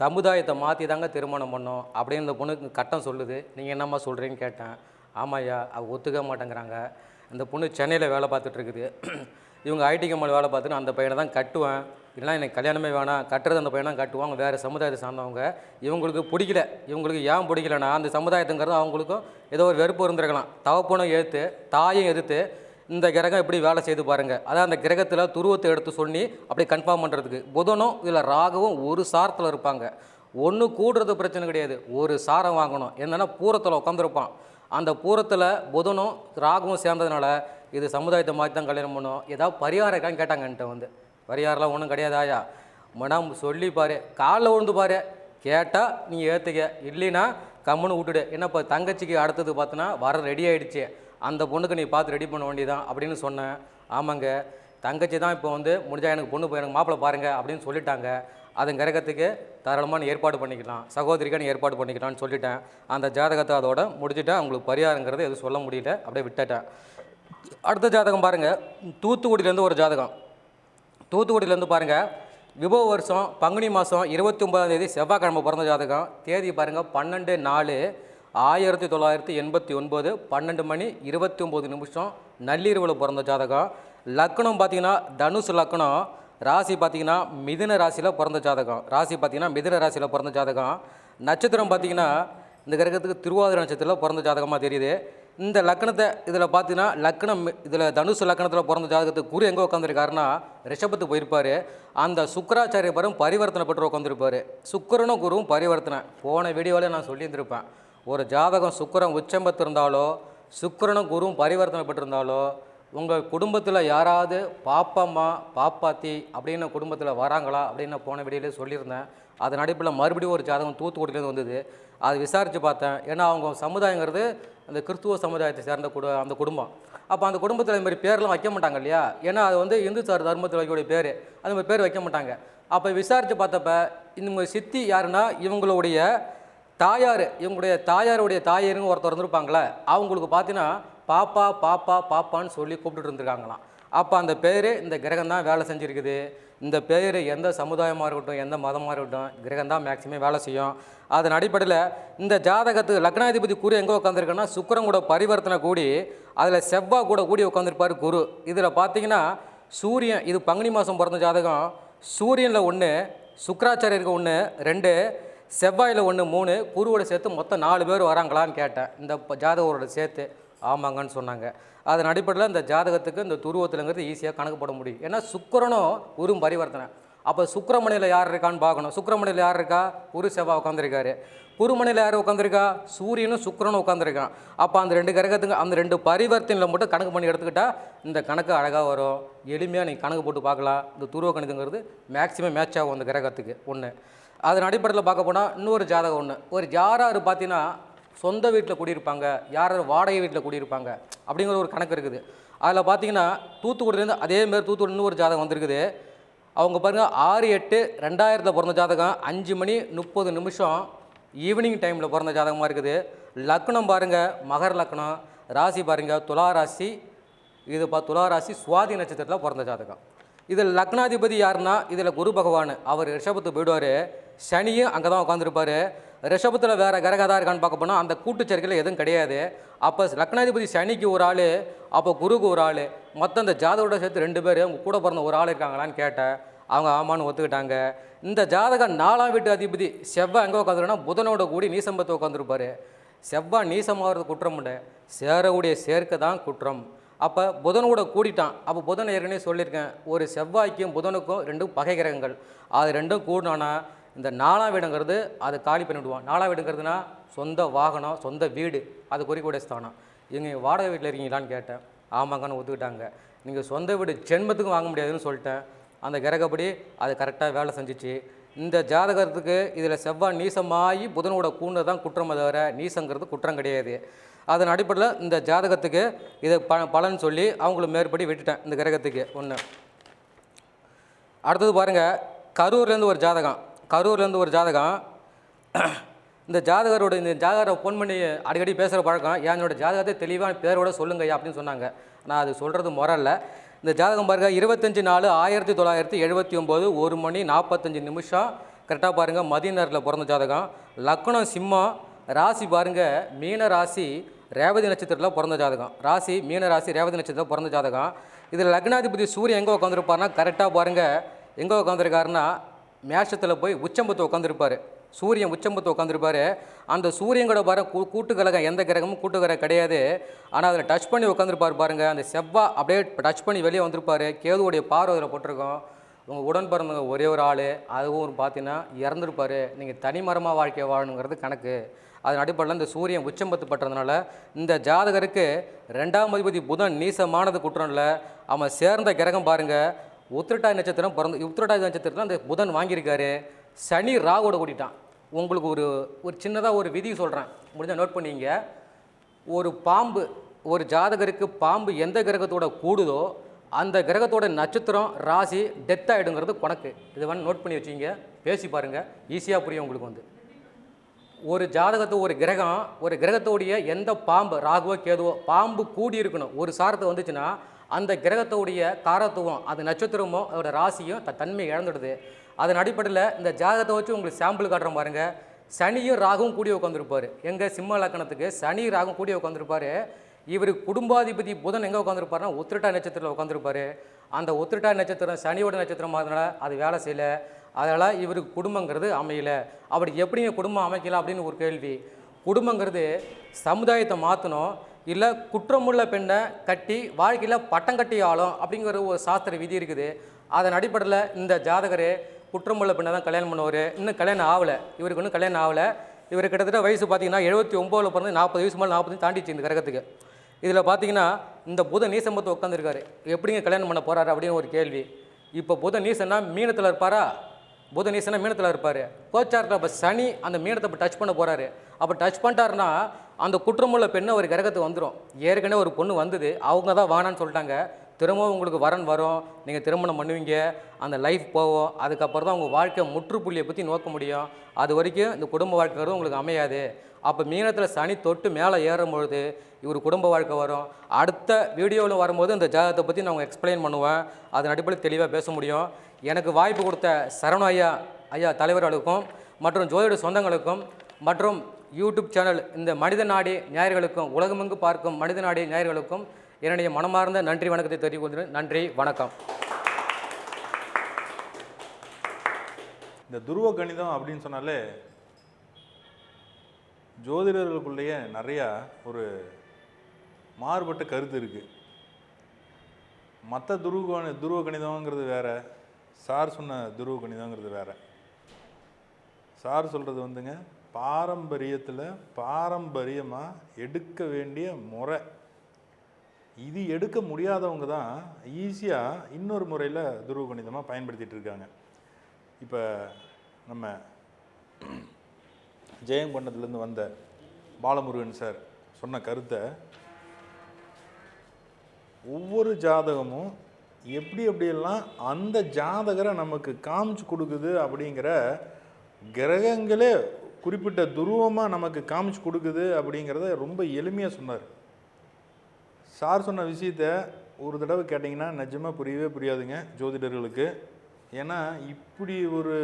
சமுதாயத்தை மாற்றி தாங்க திருமணம் பண்ணோம் அப்படின்னு இந்த பொண்ணுக்கு கட்டம் சொல்லுது. நீங்கள் என்னம்மா சொல்கிறீங்கன்னு கேட்டேன். ஆமாய்யா, அவ ஒத்துக்க மாட்டேங்கிறாங்க. இந்த பொண்ணு சென்னையில் வேலை பார்த்துட்ருக்குது. இவங்க ஐடி கம்பெனியில் வேலை பார்த்துட்டு அந்த பையனை தான் கட்டுவேன், இல்லைனா எனக்கு கல்யாணமே வேணாம், கட்டுறது அந்த பையனை தான் கட்டுவாங்க, வேறு சமுதாயத்தை சார்ந்தவங்க. இவங்களுக்கு பிடிக்கல. இவங்களுக்கு ஏன் பிடிக்கலன்னா, அந்த சமுதாயத்துங்கிறது அவங்களுக்கும் ஏதோ ஒரு வெறுப்பு இருந்திருக்கலாம். தகப்பனும் எதிர்த்து தாயும் எதிர்த்து இந்த கிரகம் எப்படி வேலை செய்து பாருங்கள். அதான் அந்த கிரகத்தில் துருவத்தை எடுத்து சொல்லி அப்படி கன்ஃபார்ம் பண்ணுறதுக்கு. புதனும் இதில் ராகுவும் ஒரு சாரத்தில் இருப்பாங்க. ஒன்று கூடுறது பிரச்சனை கிடையாது, ஒரு சாரம் வாங்கணும். என்னென்னா பூரத்தில் உட்காந்துருப்பான். அந்த பூரத்தில் புதனும் ராகுவும் சேர்ந்ததுனால இது சமுதாயத்தை மாற்றி தான் கல்யாணம் பண்ணும். ஏதாவது பரிகாரம் இருக்கான்னு கேட்டாங்க என்கிட்ட வந்து. பரிகாரம்லாம் ஒன்றும் கிடையாதாயா, மேடம் சொல்லி பாரு, காலில் விழுந்து பாரு, கேட்டால் நீ ஏற்றுக்க, இல்லைன்னா கம்முன்னு விட்டுடு. என்ன இப்போ தங்கச்சிக்கு அடுத்தது பார்த்தோன்னா வர ரெடி ஆகிடுச்சு, அந்த பொண்ணுக்கு நீ பார்த்து ரெடி பண்ண வேண்டியதான் அப்படின்னு சொன்னேன். ஆமாங்க, தங்கச்சி தான் இப்போ வந்து முடிஞ்சால் எனக்கு பொண்ணு போய் எனக்கு மாப்பிள்ளை பாருங்கள் அப்படின்னு சொல்லிட்டாங்க. அதன் கிரகத்துக்கு தாராளமான ஏற்பாடு பண்ணிக்கலாம், சகோதரிக்கான ஏற்பாடு பண்ணிக்கலாம்னு சொல்லிட்டேன். அந்த ஜாதகத்தை அதோட முடிச்சுட்டேன். அவங்களுக்கு பரிகாரங்கிறது எதுவும் சொல்ல முடியல, அப்படியே விட்டுட்டேன். அடுத்த ஜாதகம் பாருங்கள், தூத்துக்குடியிலேருந்து ஒரு ஜாதகம். தூத்துக்குடியிலேருந்து பாருங்கள், விபவ வருஷம் பங்குனி மாதம் 29ஆம் தேதி செவ்வாய்க்கிழமை பிறந்த ஜாதகம். தேதி பாருங்கள் 12/4/1989 12 மணி 29 நிமிஷம் நள்ளிரவில் பிறந்த ஜாதகம். லக்னம் பார்த்திங்கன்னா தனுசு லக்னம், ராசி பார்த்திங்கன்னா மிதுன ராசியில் பிறந்த ஜாதகம். நட்சத்திரம் பார்த்திங்கன்னா இந்த கிரகத்துக்கு திருவாதிரை நட்சத்திரத்தில் பிறந்த ஜாதகமாக தெரியுது. இந்த லக்னத்தை இதில் பார்த்தீங்கன்னா லக்னம் இதில் தனுசு லக்னத்தில் பிறந்த ஜாதகத்துக்கு குரு எங்கே உட்காந்துருக்காருன்னா ரிஷபத்துக்கு போயிருப்பார். அந்த சுக்கராச்சாரிய பரம் பரிவர்த்தனை பெற்று உட்காந்துருப்பார். சுக்கரனும் குருவும் பரிவர்த்தனை. போன வீடியோவில் நான் சொல்லியிருந்திருப்பேன், ஒரு ஜாதகம் சுக்கரன் உச்சம் பெற்றிருந்தாலோ சுக்கரனும் குருவும் பரிவர்த்தனை பெற்றிருந்தாலோ உங்கள் குடும்பத்தில் யாராவது பாப்பம்மா பாப்பாத்தி அப்படின்னு குடும்பத்தில் வராங்களா அப்படின்னு போன வீடியோவிலே சொல்லியிருந்தேன். அதன் அடிப்பில் மறுபடியும் ஒரு ஜாதகம் தூத்துக்குடியிலேருந்து வந்தது. அது விசாரித்து பார்த்தேன். ஏன்னா அவங்க சமுதாயங்கிறது அந்த கிறிஸ்துவ சமுதாயத்தை சேர்ந்த அந்த குடும்பம். அப்போ அந்த குடும்பத்தில் இந்த மாதிரி பேர்லாம் வைக்க மாட்டாங்க இல்லையா, ஏன்னா அது வந்து இந்து சார் தர்மத்தில் வைக்கக்கூடிய பேர், அந்த மாதிரி பேர் வைக்க மாட்டாங்க. அப்போ விசாரித்து பார்த்தப்ப இந்த சித்தி யாருன்னா இவங்களுடைய தாயார், இவங்களுடைய தாயாருடைய தாயாருங்க ஒருத்தர் இருந்திருப்பாங்களே, அவங்களுக்கு பார்த்தீங்கன்னா பாப்பா பாப்பா பாப்பான்னு சொல்லி கூப்பிட்டுட்டு இருந்திருக்காங்களாம். அப்போ அந்த பேர் இந்த கிரகம் தான் வேலை செஞ்சுருக்குது. இந்த பேர் எந்த சமுதாயமாக இருக்கட்டும் எந்த மதமாக இருக்கட்டும் கிரகம் தான் மேக்சிமம் வேலை செய்யும். அதன் அடிப்படையில் இந்த ஜாதகத்துக்கு லக்னாதிபதி குரு எங்கே உட்காந்துருக்குன்னா சுக்கிரன் கூட பரிவர்த்தனை கூடி அதில் செவ்வாய் கூட கூடி உட்காந்துருப்பார் குரு. இதில் பார்த்தீங்கன்னா சூரியன், இது பங்குனி மாதம் பிறந்த ஜாதகம், சூரியனில் 1, சுக்கராச்சாரியருக்கு 1, 2, செவ்வாயில் 1, 3, குருவோட சேர்த்து மொத்தம் 4 பேர் வராங்களான்னு கேட்டேன் இந்த ஜாதகரோட சேர்த்து. ஆமாங்கன்னு சொன்னாங்க. அதன் அடிப்படையில் இந்த ஜாதகத்துக்கு இந்த துருவத்தில்ங்கிறது ஈஸியாக கணக்கு போட முடியும். ஏன்னா சுக்கிரனும் குரு பரிவர்த்தனை. அப்போ சுக்கிரமணியில் யார் இருக்கான்னு பார்க்கணும். சுக்கிரமணியில் யார் இருக்கா? குரு செவ்வாய் உட்காந்துருக்காரு. குருமணியில் யார் உட்காந்துருக்கா? சூரியனும் சுக்கிரனும் உட்காந்துருக்கான். அப்போ அந்த 2 கிரகத்துக்கு அந்த 2 பரிவர்த்தனையில் மட்டும் கணக்கு பண்ணி எடுத்துக்கிட்டால் இந்த கணக்கு அழகாக வரும். எளிமையாக நீங்கள் கணக்கு போட்டு பார்க்கலாம். இந்த துருவ கணிதங்கிறது மேக்ஸிமம் மேட்ச் ஆகும் அந்த கிரகத்துக்கு ஒன்று. அதன் அடிப்படையில் பார்க்க போனால் இன்னொரு ஜாதகம் ஒன்று. ஒரு யாரார் பார்த்தீங்கன்னா சொந்த வீட்டில் குடியிருப்பாங்க, யார் வாடகை வீட்டில் குடியிருப்பாங்க அப்படிங்கிற ஒரு கணக்கு இருக்குது. அதில் பார்த்தீங்கன்னா தூத்துக்குடியிலேருந்து அதேமாரி தூத்துக்குடி இன்னொரு ஜாதகம் வந்திருக்குது. அவங்க பாருங்கள் 6/8/2000 பிறந்த ஜாதகம், 5:30 ஈவினிங் டைமில் பிறந்த ஜாதகமாக இருக்குது. லக்னம் பாருங்கள் மகர லக்னம், ராசி பாருங்கள் துலா ராசி. இது துலா ராசி சுவாதி நட்சத்திரத்தில் பிறந்த ஜாதகம். இதில் லக்னாதிபதி யாருன்னா இதில் குரு பகவான். அவர் ரிஷபத்துக்கு போயிடுவார். சனியும் அங்கே தான் உட்காந்துருப்பார். ரிஷபத்தில் வேறு கிரகதாக இருக்கான்னு பார்க்க போனால் அந்த கூட்டுச்சேர்க்கையில் எதுவும் கிடையாது. அப்போ லக்னாதிபதி சனிக்கு ஒரு ஆள், அப்போ குருக்கு ஒரு ஆள், மொத்தம் அந்த ஜாதகோட சேர்த்து 2 பேர் அவங்க கூட பிறந்த ஒரு ஆள் இருக்காங்களான்னு கேட்டேன். அவங்க ஆமான்னு ஒத்துக்கிட்டாங்க. இந்த ஜாதகம் 4ஆம் வீட்டு அதிபதி செவ்வாய் எங்கே உட்காந்துருன்னா புதனோட கூடி நீசம்பத்தை உட்காந்துருப்பார். செவ்வாய் நீசமாகிறது குற்றம் இல்லை, சேரக்கூடிய சேர்க்கை தான் குற்றம். அப்போ புதனோட கூடிட்டான். அப்போ புதன் ஏற்கனவே சொல்லியிருக்கேன், ஒரு செவ்வாய்க்கும் புதனுக்கும் 2 பகை கிரகங்கள். அது 2 கூடினானா இந்த 4ஆம் வீடுங்கிறது அதை காலி பண்ணிவிடுவான். 4ஆம் வீடுங்கிறதுனா சொந்த வாகனம், சொந்த வீடு, அது குறிக்கூடிய ஸ்தானம். இவங்க வாடகை வீட்டில் இருக்கீங்களான்னு கேட்டேன். ஆமாங்கன்னு ஒத்துக்கிட்டாங்க. நீங்கள் சொந்த வீடு ஜென்மத்துக்கும் வாங்க முடியாதுன்னு சொல்லிட்டேன். அந்த கிரகப்படி அது கரெக்டாக வேலை செஞ்சிச்சு. இந்த ஜாதகத்துக்கு இதில் செவ்வாய் நீசமாகி புதனோட கூண்டு தான் குற்றம், தவிர நீசங்கிறது குற்றம் கிடையாது. அதன் அடிப்படையில் இந்த ஜாதகத்துக்கு இதை பலன் சொல்லி அவங்களுக்கு மேற்படி விட்டுட்டேன் இந்த கிரகத்துக்கு ஒன்று. அடுத்தது பாருங்கள், கரூர்லேருந்து ஒரு ஜாதகம். இந்த ஜாதகரை ஃபோன் பண்ணி அடிக்கடி பேசுகிற பழக்கம். என்னோட ஜாதகத்தை தெளிவாக பேரோட சொல்லுங்கய்யா அப்படின்னு சொன்னாங்க. நான் அது சொல்கிறது முறை இல்லை. இந்த ஜாதகம் பாருங்கள், 25/4/1979 1:45 கரெக்டாக பாருங்கள், மதியநேரத்தில் பிறந்த ஜாதகம். லக்னம் சிம்மம், ராசி பாருங்கள் மீன ராசி, ரேவதி நட்சத்திரத்தில் பிறந்த ஜாதகம். ராசி மீன ராசி, ரேவதி நட்சத்திரத்தில் பிறந்த ஜாதகம். இதில் லக்னாதிபதி சூரியன் எங்கே உட்காந்துருப்பாருன்னா கரெக்டாக பாருங்கள் எங்கே உட்காந்துருக்காருன்னா மேஷத்தில் போய் உச்சம்பத்தை உட்காந்துருப்பார். சூரியன் உச்சம்பத்தை உட்காந்துருப்பார். அந்த சூரியன் கூட கூட்டு கிரகம், எந்த கிரகமும் கூட்டு கிரகம் கிடையாது. ஆனால் அதில் டச் பண்ணி உட்காந்துருப்பார் பாருங்கள். அந்த செவ்வாய் அப்படியே டச் பண்ணி வெளியே வந்திருப்பார். கேதுவுடைய பார்வை அதில் போட்டிருக்கோம். உங்கள் உடன் பிறந்தவங்க ஒரே ஒரு ஆள், அதுவும் பார்த்தீங்கன்னா இறந்துருப்பார். நீங்கள் தனிமரமாக வாழ்க்கையை வாழணுங்கிறது கணக்கு. அதன் அடிப்படையில் இந்த சூரியன் உச்சம்பத்து பட்டுறதுனால இந்த ஜாதகருக்கு 2ஆம் அதிபதி புதன் நீசமானது குற்றம் இல்லை. அவன் சேர்ந்த கிரகம் பாருங்கள் உத்திரட்டாதி நட்சத்திரம் உத்திரட்டாதி நட்சத்திரத்தில் அந்த புதன் வாங்கியிருக்காரு. சனி ராவோட கூட்டிட்டான். உங்களுக்கு ஒரு சின்னதாக ஒரு விதி சொல்கிறேன், முடிஞ்சால் நோட் பண்ணிங்க. ஒரு பாம்பு, ஒரு ஜாதகருக்கு பாம்பு எந்த கிரகத்தோட கூடுதோ அந்த கிரகத்தோட நட்சத்திரம் ராசி டெத் ஆகிடுங்கிறது கணக்கு. இது வேணும் நோட் பண்ணி வச்சுங்க, பேசி பாருங்கள், ஈஸியாக புரியும் உங்களுக்கு. ஒரு ஜாதகத்தை ஒரு கிரகத்தோடைய எந்த பாம்பு ராகுவோ கேதுவோ பாம்பு கூடி இருக்கணும். ஒரு சாரத்தை வந்துச்சுன்னா அந்த கிரகத்தோடைய காரத்துவம், அது நட்சத்திரமோ அதோட ராசியும் தன்மை இழந்துடுது. அதன் அடிப்படையில் இந்த ஜாதகத்தை வச்சு உங்களுக்கு சாம்பிள் காட்டுறோம் பாருங்கள். சனியும் ராகுவும் கூடி உட்காந்துருப்பார். எங்கள் சிம்ம லக்கணத்துக்கு சனி ராகும் கூடி உட்காந்துருப்பார். இவர் குடும்பாதிபதி புதன் எங்கே உட்காந்துருப்பாருன்னா உத்திரட்டாதி நட்சத்திரத்தில் உட்காந்துருப்பார். அந்த உத்திரட்டாதி நட்சத்திரம் சனியோட நட்சத்திரம் அதனால அது வேலை செய்யலை. அதனால் இவருக்கு குடும்பங்கிறது அமையலை. அப்படி எப்படிங்க குடும்பம் அமைக்கலாம் அப்படின்னு ஒரு கேள்வி. குடும்பங்கிறது சமுதாயத்தை மாற்றணும், இல்லை குற்றமுள்ள பெண்ணை கட்டி வாழ்க்கையில் பட்டம் கட்டி ஆளும் அப்படிங்கிற ஒரு சாஸ்திர விதி இருக்குது. அதன் அடிப்படையில் இந்த ஜாதகர் குற்றமுள்ள பெண்ணை தான் கல்யாணம் பண்ணுவார். இன்னும் கல்யாணம் ஆகலை, இவருக்கு இன்னும் கல்யாணம் ஆகலை. இவர் கிட்டத்தட்ட வயசு பார்த்தீங்கன்னா 79 பிறந்து 40 வயசு மேலே 40 தாண்டிச்சு இந்த கிரகத்துக்கு. இதில் பார்த்தீங்கன்னா இந்த புதன் நீசம்பத்தை உட்காந்துருக்காரு. எப்படிங்க கல்யாணம் பண்ண போகிறாரு அப்படின்னு ஒரு கேள்வி. இப்போ புதன் நீசன்னா மீனத்தில் இருப்பாரா? புதன் நீசன்னா மீனத்தில் இருப்பார். கோச்சாரத்தில் அப்போ சனி அந்த மீனத்தை இப்போ டச் பண்ண போகிறாரு. அப்போ டச் பண்ணிட்டாருன்னா அந்த குற்றமுள்ள பெண்ணு ஒரு கிரகத்துக்கு வந்துடும். ஏற்கனவே ஒரு பொண்ணு வந்தது, அவங்க தான் வேணான்னு சொல்லிட்டாங்க. திரும்பவும் உங்களுக்கு வரன் வரும், நீங்கள் திருமணம் பண்ணுவீங்க, அந்த லைஃப் போவோம். அதுக்கப்புறம் தான் உங்கள் வாழ்க்கை முற்றுப்புள்ளியை பற்றி நோக்க முடியும். அது வரைக்கும் இந்த குடும்ப வாழ்க்கைங்கிறது உங்களுக்கு அமையாது. அப்போ மீனத்தில் சனி தொட்டு மேலே ஏறும்பொழுது இவர் குடும்ப வாழ்க்கை வரும். அடுத்த வீடியோவில் வரும்போது இந்த ஜாதகத்தை பற்றி நான் உங்களுக்கு எக்ஸ்பிளைன் பண்ணுவேன். அதன் அடிப்படையில் தெளிவாக பேச முடியும். எனக்கு வாய்ப்பு கொடுத்த சரவண ஐயா தலைவர்களுக்கும் மற்றும் ஜோதிட சொந்தங்களுக்கும் மற்றும் யூடியூப் சேனல் இந்த மனித நாடி நேயர்களுக்கும், உலகமெங்கு பார்க்கும் மனித நாடி நேயர்களுக்கும் என்னுடைய மனமார்ந்த நன்றி வணக்கத்தை தெரிவிக்கிறேன். நன்றி, வணக்கம். இந்த துருவ கணிதம் அப்படின்னு சொன்னாலே ஜோதிடர்களுக்குள்ளேயே நிறையா ஒரு மாறுபட்ட கருத்து இருக்குது. மற்ற துருவ கணிதங்கிறது வேறு, சார் சொன்ன துருவ கணிதங்கிறது வேற. சார் சொல்கிறது வந்துங்க பாரம்பரியத்தில் பாரம்பரியமாக எடுக்க வேண்டிய முறை. இது எடுக்க முடியாதவங்க தான் ஈஸியாக இன்னொரு முறையில் துருவ கணிதமாக பயன்படுத்திகிட்டு இருக்காங்க. இப்போ நம்ம ஜெயங்கொண்டத்துலேருந்து வந்த பாலமுருகன் சார் சொன்ன கருத்தை ஒவ்வொரு ஜாதகமும் எப்படியெல்லாம் அந்த ஜாதகரை நமக்கு காமிச்சு கொடுக்குது அப்படிங்கிற கிரகங்களே குறிப்பிட்ட துருவமாக நமக்கு காமிச்சு கொடுக்குது அப்படிங்கிறத ரொம்ப எளிமையாக சொன்னார். சார் சொன்ன விஷயத்த ஒரு தடவை கேட்டிங்கன்னா நிஜமாக புரியவே புரியாதுங்க ஜோதிடர்களுக்கு. ஏன்னா இப்படி ஒரு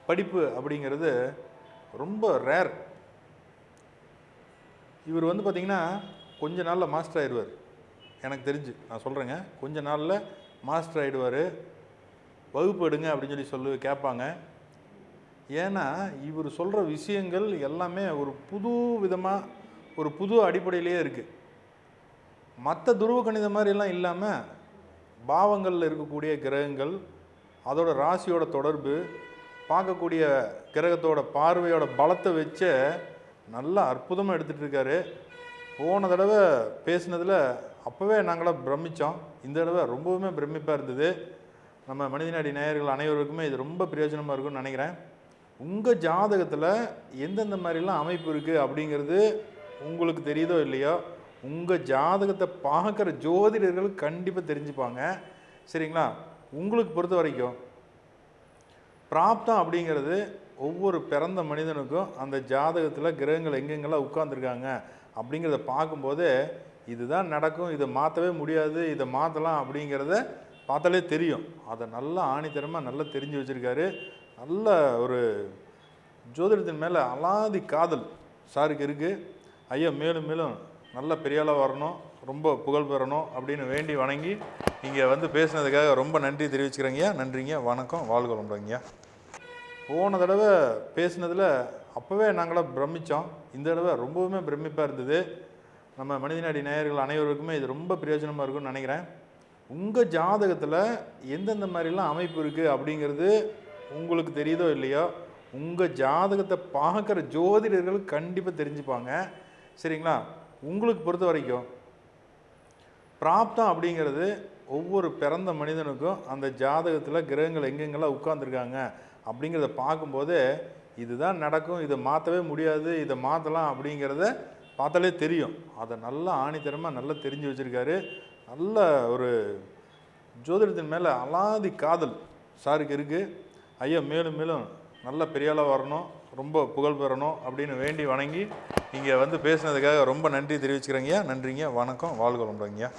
படிப்பு அப்படிங்கிறது ரொம்ப ரேர். இவர் வந்து பார்த்திங்கன்னா கொஞ்ச நாளில் மாஸ்டர் ஆயிடுவார். எனக்கு தெரிஞ்சு நான் சொல்கிறேங்க, கொஞ்ச நாளில் மாஸ்டர் ஆகிடுவார். வகுப்பு எடுங்க அப்படின்னு சொல்லி கேட்பாங்க. ஏன்னா இவர் சொல்கிற விஷயங்கள் எல்லாமே ஒரு புது விதமாக ஒரு புது அடிப்படையிலேயே இருக்குது. மற்ற துருவ கணித மாதிரிலாம் இல்லாமல் பாவங்களில் இருக்கக்கூடிய கிரகங்கள், அதோட ராசியோட தொடர்பு, பார்க்கக்கூடிய கிரகத்தோட பார்வையோட பலத்தை வச்ச நல்லா அற்புதமாக எடுத்துகிட்டு இருக்காரு. போன தடவை பேசினதில் அப்போவே நாங்களாம் பிரமித்தோம். இந்த தடவை ரொம்பவுமே பிரமிப்பாக இருந்தது. நம்ம மனிதநாடி நேயர்கள் அனைவருக்குமே இது ரொம்ப பிரயோஜனமாக இருக்கும்னு நினைக்கிறேன். உங்கள் ஜாதகத்தில் எந்தெந்த மாதிரிலாம் அமைப்பு இருக்குது அப்படிங்கிறது உங்களுக்கு தெரியுதோ இல்லையோ, உங்கள் ஜாதகத்தை பார்க்குற ஜோதிடர்கள் கண்டிப்பாக தெரிஞ்சுப்பாங்க. சரிங்களா? உங்களுக்கு பொறுத்த வரைக்கும் பிராப்தம் அப்படிங்கிறது ஒவ்வொரு பிறந்த மனிதனுக்கும் அந்த ஜாதகத்தில் கிரகங்கள் எங்கெங்கெல்லாம் உட்கார்ந்துருக்காங்க அப்படிங்கிறத பார்க்கும்போது இதுதான் நடக்கும், இதை மாற்றவே முடியாது, இதை மாற்றலாம் அப்படிங்கிறத பார்த்தாலே தெரியும். அதை நல்லா ஆணித்தரமாக நல்லா தெரிஞ்சு வச்சுருக்காரு. நல்ல ஒரு ஜோதிடத்தின் மேலே அலாதி காதல் சாருக்கு இருக்குது. ஐயா மேலும் மேலும் நல்ல பெரியாளாக வரணும், ரொம்ப புகழ் பெறணும் அப்படின்னு வேண்டி வணங்கி இங்கே வந்து பேசுனதுக்காக ரொம்ப நன்றி தெரிவிச்சுக்கிறேங்கய்யா. நன்றிங்க, வணக்கம், வாழ்க வளமுடங்கய்யா. போன தடவை பேசுனதில் அப்போவே நாங்களாம் பிரமித்தோம். இந்த தடவை ரொம்பவுமே பிரமிப்பாக இருந்தது. நம்ம மனிதநாடி நேயர்கள் அனைவருக்குமே இது ரொம்ப பிரயோஜனமாக இருக்கும்னு நினைக்கிறேன். உங்கள் ஜாதகத்தில் எந்தெந்த மாதிரிலாம் அமைப்பு இருக்குது அப்படிங்கிறது உங்களுக்கு தெரியுதோ இல்லையோ, உங்கள் ஜாதகத்தை பார்க்குற ஜோதிடர்கள் கண்டிப்பாக தெரிஞ்சுப்பாங்க. சரிங்களா? உங்களுக்கு பொறுத்த வரைக்கும் பிராப்தம் அப்படிங்கிறது ஒவ்வொரு பிறந்த மனிதனுக்கும் அந்த ஜாதகத்தில் கிரகங்கள் எங்கெங்கெல்லாம் உட்கார்ந்துருக்காங்க அப்படிங்கிறத பார்க்கும்போது இதுதான் நடக்கும், இதை மாற்றவே முடியாது, இதை மாற்றலாம் அப்படிங்கிறத பார்த்தாலே தெரியும். அதை நல்லா ஆணித்தரமாக நல்லா தெரிஞ்சு வச்சுருக்காரு. நல்ல ஒரு ஜோதிடத்தின் மேலே அலாதி காதல் சாருக்கு இருக்குது. ஐயா மேலும் மேலும் நல்ல பெரியாளாக வரணும், ரொம்ப புகழ் பெறணும் அப்படின்னு வேண்டி வணங்கி இங்கே வந்து பேசுனதுக்காக ரொம்ப நன்றி தெரிவிச்சுக்கிறேங்கய்யா. நன்றிங்க, வணக்கம், வாழ்க வளமுடங்கய்யா.